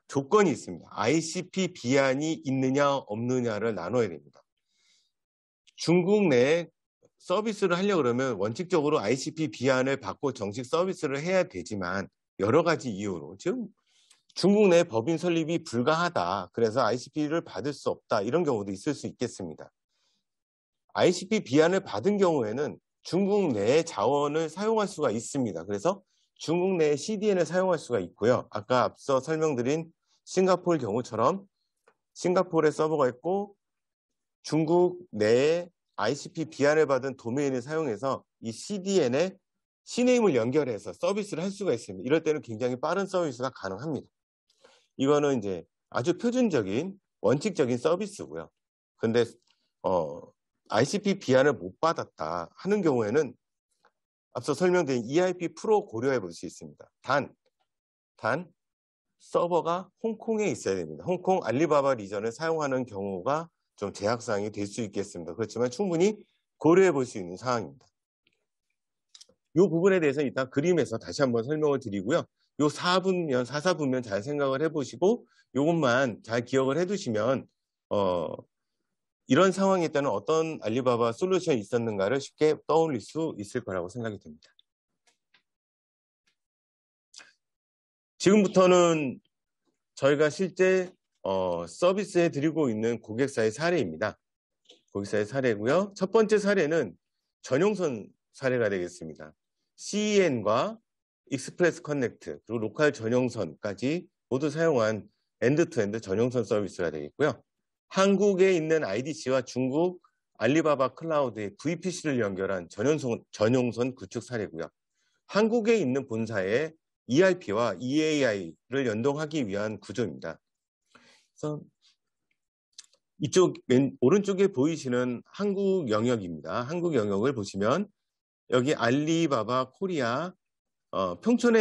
조건이 있습니다. ICP 비안이 있느냐 없느냐를 나눠야 됩니다. 중국 내에 서비스를 하려고 그러면 원칙적으로 ICP 비안을 받고 정식 서비스를 해야 되지만 여러 가지 이유로 지금 중국 내 법인 설립이 불가하다. 그래서 ICP를 받을 수 없다. 이런 경우도 있을 수 있겠습니다. ICP 비안을 받은 경우에는 중국 내의 자원을 사용할 수가 있습니다. 그래서 중국 내의 CDN을 사용할 수가 있고요. 아까 앞서 설명드린 싱가포르 경우처럼 싱가포르에 서버가 있고 중국 내에 ICP 비안을 받은 도메인을 사용해서 이 CDN에 CNAM을 연결해서 서비스를 할 수가 있습니다. 이럴 때는 굉장히 빠른 서비스가 가능합니다. 이거는 이제 아주 표준적인 원칙적인 서비스고요. 근데 ICP 비안을 못 받았다 하는 경우에는 앞서 설명드린 EIP 프로 고려해 볼 수 있습니다. 단 서버가 홍콩에 있어야 됩니다. 홍콩 알리바바 리전을 사용하는 경우가 좀 제약사항이 될 수 있겠습니다. 그렇지만 충분히 고려해 볼 수 있는 사항입니다. 이 부분에 대해서 이따 그림에서 다시 한번 설명을 드리고요. 요 4분면, 4사분면 잘 생각을 해보시고 요것만 잘 기억을 해두시면 이런 상황에 따른 어떤 알리바바 솔루션이 있었는가를 쉽게 떠올릴 수 있을 거라고 생각이 듭니다. 지금부터는 저희가 실제 서비스해 드리고 있는 고객사의 사례입니다. 고객사의 사례고요. 첫 번째 사례는 전용선 사례가 되겠습니다. CEN과 익스프레스 커넥트 그리고 로컬 전용선까지 모두 사용한 엔드투엔드 전용선 서비스가 되겠고요. 한국에 있는 IDC와 중국 알리바바 클라우드의 VPC를 연결한 전용선 구축 사례고요. 한국에 있는 본사의 ERP와 EAI를 연동하기 위한 구조입니다. 그래서 이쪽 오른쪽에 보이시는 한국 영역입니다. 한국 영역을 보시면 여기 알리바바 코리아 평촌에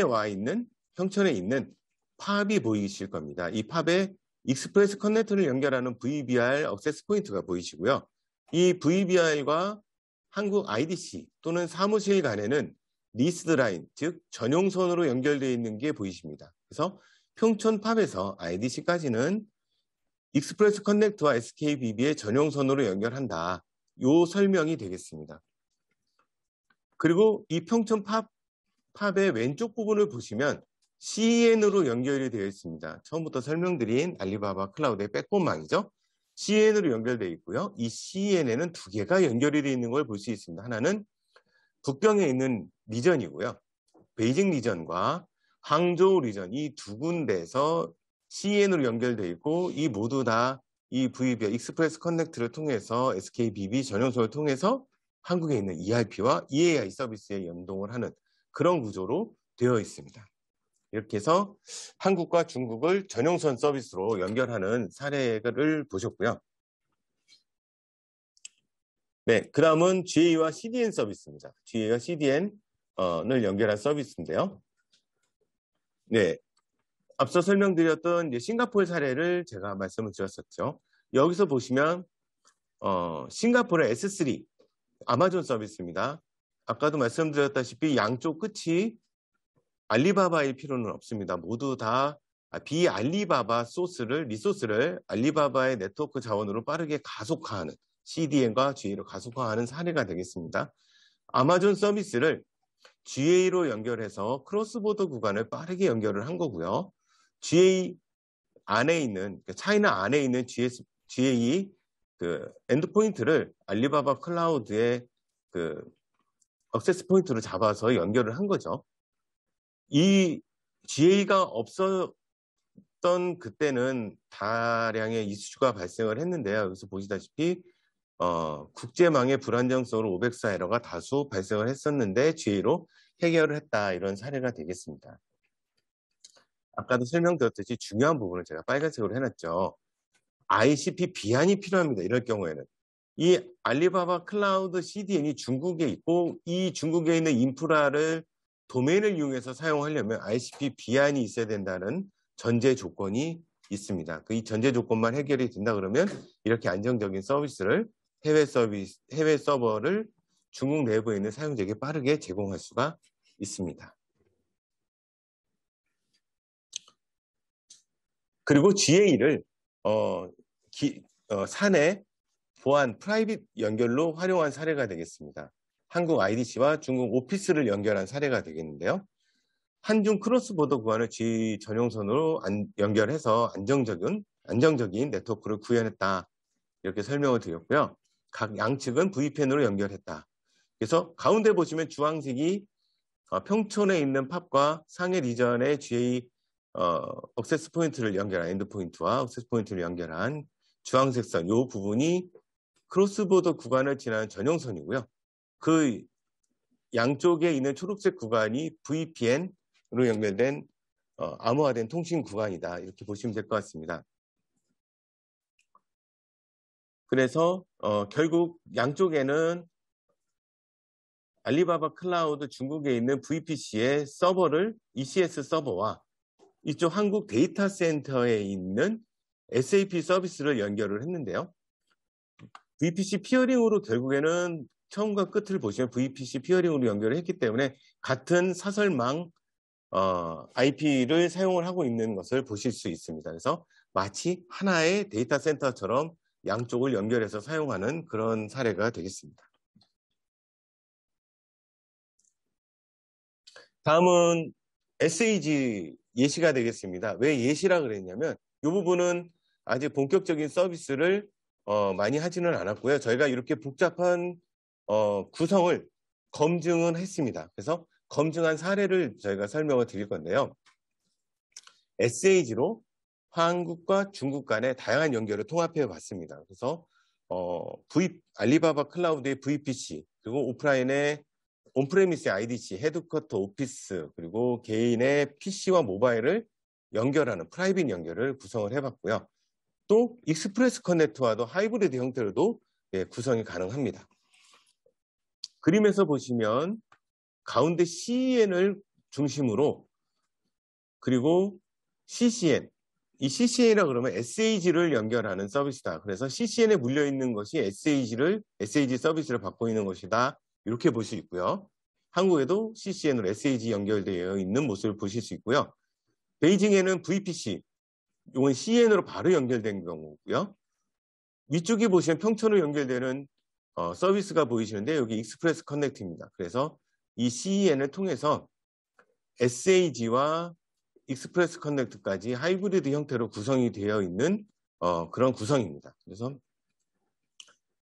있는 팝이 보이실 겁니다. 이 팝에 익스프레스 커넥터를 연결하는 VBR 액세스 포인트가 보이시고요. 이 VBR과 한국 IDC 또는 사무실 간에는 리스드 라인, 즉 전용선으로 연결되어 있는 게 보이십니다. 그래서 평촌 팝에서 IDC까지는 익스프레스 커넥터와 SKBB의 전용선으로 연결한다. 요 설명이 되겠습니다. 그리고 이 평촌 팝의 왼쪽 부분을 보시면 CN으로 연결이 되어 있습니다. 처음부터 설명드린 알리바바 클라우드의 백본망이죠. CN으로 연결되어 있고요. 이 CN에는 두 개가 연결이 되어 있는 걸 볼 수 있습니다. 하나는 북경에 있는 리전이고요. 베이징 리전과 항저우 리전 이 두 군데에서 CN으로 연결되어 있고 이 모두 다 이 VB 익스프레스 커넥트를 통해서 SKBB 전용선을 통해서 한국에 있는 ERP와 EAI 서비스에 연동을 하는 그런 구조로 되어 있습니다. 이렇게 해서 한국과 중국을 전용선 서비스로 연결하는 사례를 보셨고요. 네, 그 다음은 GA와 CDN 서비스입니다. GA와 CDN을 연결한 서비스인데요. 네, 앞서 설명드렸던 이제 싱가포르 사례를 제가 말씀을 드렸었죠. 여기서 보시면 싱가포르의 S3 아마존 서비스입니다. 아까도 말씀드렸다시피 양쪽 끝이 알리바바일 필요는 없습니다. 모두 다 비알리바바 리소스를 알리바바의 네트워크 자원으로 빠르게 가속화하는 CDN과 GA로 가속화하는 사례가 되겠습니다. 아마존 서비스를 GA로 연결해서 크로스보더 구간을 빠르게 연결을 한 거고요. GA 안에 있는 차이나 안에 있는 GA 그 엔드포인트를 알리바바 클라우드의 그 액세스 포인트로 잡아서 연결을 한 거죠. 이 GA가 없었던 그때는 다량의 이슈가 발생을 했는데요. 여기서 보시다시피 국제망의 불안정성으로 504 에러가 다수 발생을 했었는데 GA로 해결을 했다. 이런 사례가 되겠습니다. 아까도 설명드렸듯이 중요한 부분을 제가 빨간색으로 해놨죠. ICP 비안이 필요합니다. 이럴 경우에는. 이 알리바바 클라우드 CDN이 중국에 있고 이 중국에 있는 인프라를 도메인을 이용해서 사용하려면 ICP 비안이 있어야 된다는 전제 조건이 있습니다. 이 전제 조건만 해결이 된다 그러면 이렇게 안정적인 서비스를 해외 서버를 중국 내부에 있는 사용자에게 빠르게 제공할 수가 있습니다. 그리고 GA를 사내 보안 프라이빗 연결로 활용한 사례가 되겠습니다. 한국 IDC와 중국 오피스를 연결한 사례가 되겠는데요. 한중 크로스보더 구간을 GA 전용선으로 연결해서 안정적인 네트워크를 구현했다. 이렇게 설명을 드렸고요. 각 양측은 VPN으로 연결했다. 그래서 가운데 보시면 주황색이 평촌에 있는 팝과 상해 리전의 GA 액세스 포인트를 연결한 엔드포인트와 액세스 포인트를 연결한 주황색 선, 이 부분이 크로스보더 구간을 지나는 전용선이고요. 그 양쪽에 있는 초록색 구간이 VPN으로 연결된 암호화된 통신 구간이다. 이렇게 보시면 될 것 같습니다. 그래서 결국 양쪽에는 알리바바 클라우드 중국에 있는 VPC의 서버를 ECS 서버와 이쪽 한국 데이터 센터에 있는 SAP 서비스를 연결을 했는데요. VPC 피어링으로 결국에는 처음과 끝을 보시면 VPC 피어링으로 연결을 했기 때문에 같은 사설망 IP를 사용을 하고 있는 것을 보실 수 있습니다. 그래서 마치 하나의 데이터 센터처럼 양쪽을 연결해서 사용하는 그런 사례가 되겠습니다. 다음은 SAG 예시가 되겠습니다. 왜 예시라 그랬냐면 이 부분은 아직 본격적인 서비스를 많이 하지는 않았고요. 저희가 이렇게 복잡한 구성을 검증은 했습니다. 그래서 검증한 사례를 저희가 설명을 드릴 건데요. SAG로 한국과 중국 간의 다양한 연결을 통합해 봤습니다. 그래서 알리바바 클라우드의 VPC, 그리고 오프라인의 온프레미스의 IDC, 헤드쿼터 오피스, 그리고 개인의 PC와 모바일을 연결하는 프라이빗 연결을 구성을 해봤고요. 또 익스프레스 커넥트와도 하이브리드 형태로도 구성이 가능합니다. 그림에서 보시면 가운데 CEN을 중심으로, 그리고 CCN, 이 CCN이라 그러면 SAG를 연결하는 서비스다. 그래서 CCN에 물려 있는 것이 SAG 서비스를 받고 있는 것이다. 이렇게 볼 수 있고요. 한국에도 CCN으로 SAG 연결되어 있는 모습을 보실 수 있고요. 베이징에는 VPC, 이건 CN으로 바로 연결된 경우고요. 위쪽에 보시면 평촌으로 연결되는 서비스가 보이시는데 여기 익스프레스 커넥트입니다. 그래서 이 CEN을 통해서 SAG와 익스프레스 커넥트까지 하이브리드 형태로 구성이 되어 있는 그런 구성입니다. 그래서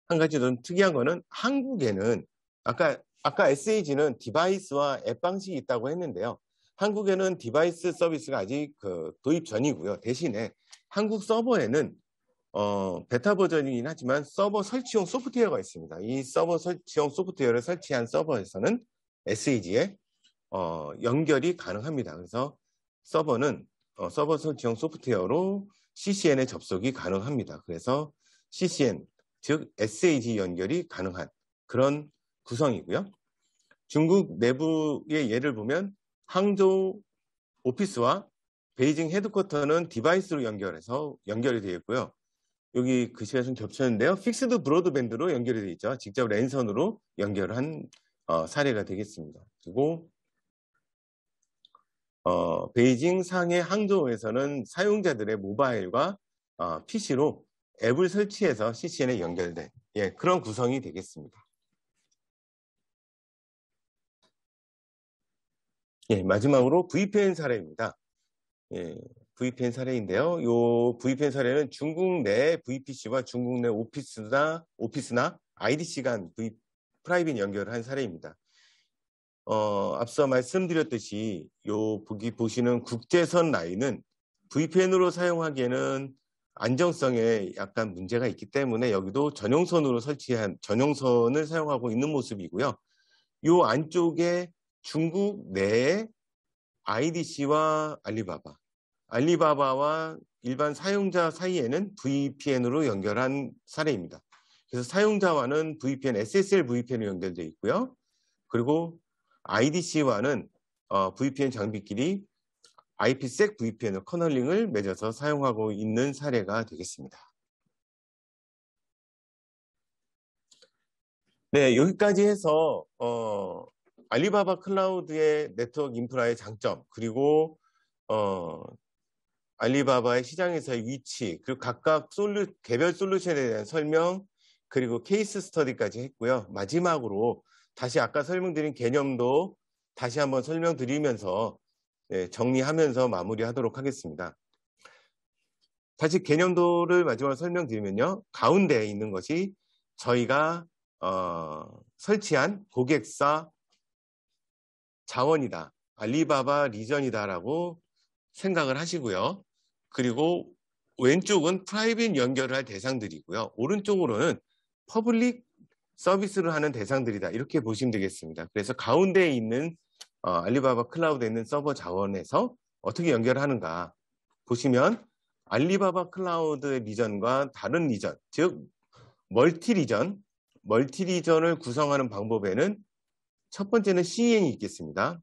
한 가지 좀 특이한 거는 한국에는 아까 SAG는 디바이스와 앱 방식이 있다고 했는데요. 한국에는 디바이스 서비스가 아직 도입 전이고요. 대신에 한국 서버에는 베타 버전이긴 하지만 서버 설치용 소프트웨어가 있습니다. 이 서버 설치용 소프트웨어를 설치한 서버에서는 SAG에 연결이 가능합니다. 그래서 서버는 서버 설치용 소프트웨어로 CCN에 접속이 가능합니다. 그래서 CCN, 즉 SAG 연결이 가능한 그런 구성이고요. 중국 내부의 예를 보면 항저우 오피스와 베이징 헤드쿼터는 디바이스로 연결이 되어 있고요. 여기 글씨가 좀 겹쳤는데요. 픽스드 브로드밴드로 연결이 되어 있죠. 직접 랜선으로 연결한 사례가 되겠습니다. 그리고 베이징, 상해, 항저우에서는 사용자들의 모바일과 PC로 앱을 설치해서 CCN에 연결된 그런 구성이 되겠습니다. 마지막으로 VPN 사례입니다. VPN 사례인데요. 이 VPN 사례는 중국 내 VPC와 중국 내 오피스나 IDC 간 프라이빗 연결을 한 사례입니다. 앞서 말씀드렸듯이 여기 보시는 국제선 라인은 VPN으로 사용하기에는 안정성에 약간 문제가 있기 때문에 여기도 전용선을 사용하고 있는 모습이고요. 이 안쪽에 중국 내의 IDC와 알리바바와 일반 사용자 사이에는 VPN으로 연결한 사례입니다. 그래서 사용자와는 VPN, SSL VPN으로 연결되어 있고요. 그리고 IDC와는 VPN 장비끼리 IPsec VPN 커널링을 맺어서 사용하고 있는 사례가 되겠습니다. 네, 여기까지 해서 알리바바 클라우드의 네트워크 인프라의 장점, 그리고 알리바바의 시장에서의 위치, 그리고 각각 개별 솔루션에 대한 설명, 그리고 케이스 스터디까지 했고요. 마지막으로 다시 아까 설명드린 개념도 다시 한번 설명드리면서 정리하면서 마무리하도록 하겠습니다. 다시 개념도를 마지막으로 설명드리면요. 가운데에 있는 것이 저희가 설치한 고객사 자원이다, 알리바바 리전이다라고 생각을 하시고요. 그리고 왼쪽은 프라이빗 연결을 할 대상들이고요. 오른쪽으로는 퍼블릭 서비스를 하는 대상들이다, 이렇게 보시면 되겠습니다. 그래서 가운데에 있는 알리바바 클라우드에 있는 서버 자원에서 어떻게 연결하는가 보시면 알리바바 클라우드의 리전과 다른 리전, 즉 멀티 리전을 구성하는 방법에는 첫 번째는 CEN이 있겠습니다.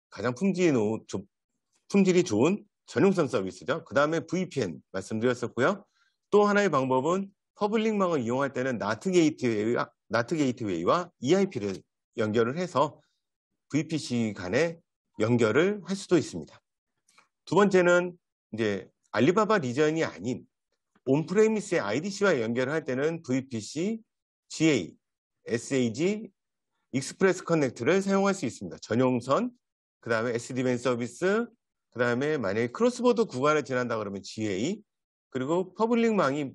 가장 품질이 좋은 전용선 서비스죠. 그 다음에 VPN 말씀드렸었고요. 또 하나의 방법은 퍼블릭망을 이용할 때는 나트 게이트웨이와 EIP를 연결을 해서 VPC 간에 연결을 할 수도 있습니다. 두 번째는 이제 알리바바 리전이 아닌 온프레미스의 IDC와 연결을 할 때는 VPC, GA, SAG, 익스프레스 커넥트를 사용할 수 있습니다. 전용선, 그 다음에 SD밴 서비스, 그 다음에 만약에 크로스보더 구간을 지난다 그러면 GA, 그리고 퍼블릭망이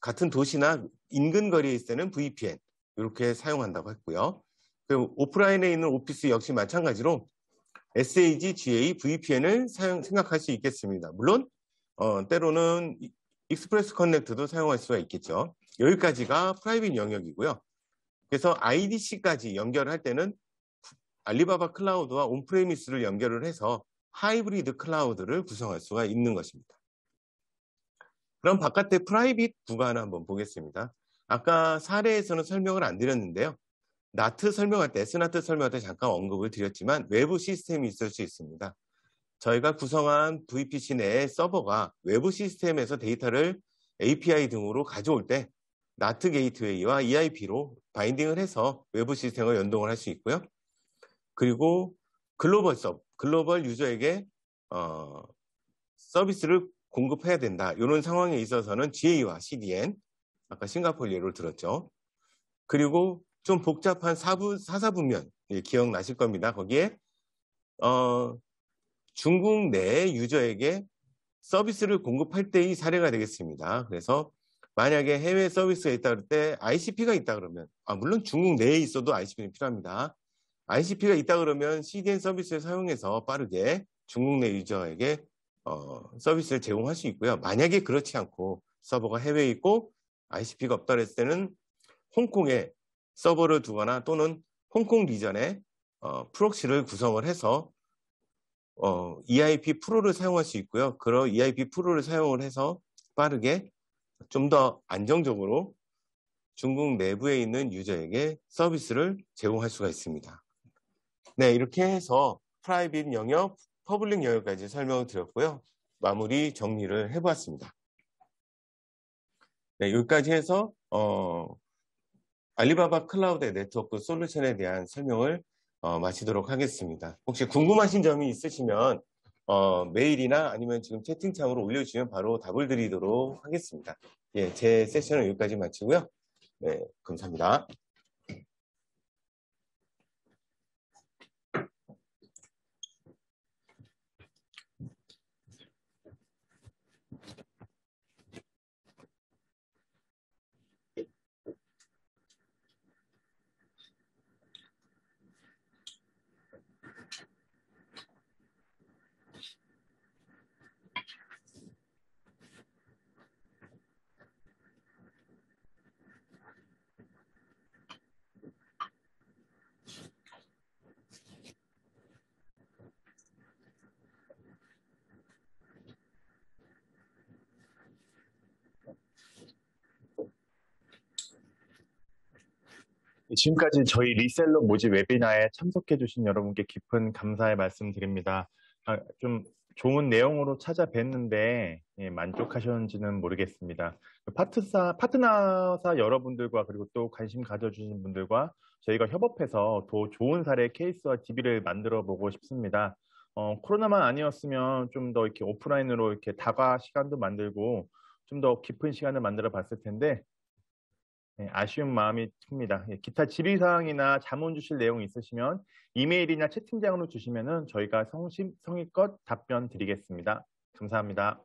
같은 도시나 인근 거리에 있을 때는 VPN 이렇게 사용한다고 했고요. 그리고 오프라인에 있는 오피스 역시 마찬가지로 SAG, GA, VPN을 생각할 수 있겠습니다. 물론 때로는 익스프레스 커넥트도 사용할 수가 있겠죠. 여기까지가 프라이빗 영역이고요. 그래서 IDC까지 연결할 때는 알리바바 클라우드와 온프레미스를 연결을 해서 하이브리드 클라우드를 구성할 수가 있는 것입니다. 그럼 바깥의 프라이빗 구간을 한번 보겠습니다. 아까 사례에서는 설명을 안 드렸는데요. 나트 설명할 때, S나트 설명할 때 잠깐 언급을 드렸지만 외부 시스템이 있을 수 있습니다. 저희가 구성한 VPC 내의 서버가 외부 시스템에서 데이터를 API 등으로 가져올 때 나트 게이트웨이와 EIP로 바인딩을 해서 외부 시스템을 연동을 할 수 있고요. 그리고 글로벌 유저에게 서비스를 공급해야 된다. 이런 상황에 있어서는 GA와 CDN, 아까 싱가포르 예를 들었죠. 그리고 좀 복잡한 사사분면, 기억나실 겁니다. 거기에 중국 내 유저에게 서비스를 공급할 때의 사례가 되겠습니다. 그래서 만약에 해외 서비스가 있다 그럴 때 ICP가 있다 그러면, 물론 중국 내에 있어도 ICP는 필요합니다. ICP가 있다 그러면 CDN 서비스를 사용해서 빠르게 중국 내 유저에게 서비스를 제공할 수 있고요. 만약에 그렇지 않고 서버가 해외에 있고 ICP가 없다 그랬을 때는 홍콩에 서버를 두거나 또는 홍콩 리전에 프록시를 구성을 해서 EIP 프로를 사용할 수 있고요. 그런 EIP 프로를 사용을 해서 빠르게 좀 더 안정적으로 중국 내부에 있는 유저에게 서비스를 제공할 수가 있습니다. 네, 이렇게 해서 프라이빗 영역, 퍼블릭 영역까지 설명을 드렸고요. 마무리 정리를 해보았습니다. 네, 여기까지 해서 알리바바 클라우드 네트워크 솔루션에 대한 설명을 마치도록 하겠습니다. 혹시 궁금하신 점이 있으시면 메일이나 아니면 지금 채팅창으로 올려주시면 바로 답을 드리도록 하겠습니다. 예, 제 세션은 여기까지 마치고요. 네, 감사합니다. 지금까지 저희 리셀러 모집 웨비나에 참석해주신 여러분께 깊은 감사의 말씀 드립니다. 좀 좋은 내용으로 찾아뵀는데 만족하셨는지는 모르겠습니다. 파트너사 여러분들과 그리고 또 관심 가져주신 분들과 저희가 협업해서 더 좋은 사례 케이스와 DB를 만들어 보고 싶습니다. 코로나만 아니었으면 좀 더 이렇게 오프라인으로 이렇게 다과 시간도 만들고 좀 더 깊은 시간을 만들어 봤을 텐데 아쉬운 마음이 듭니다. 기타 질의사항이나 자문 주실 내용이 있으시면 이메일이나 채팅장으로 주시면 저희가 성의껏 답변 드리겠습니다. 감사합니다.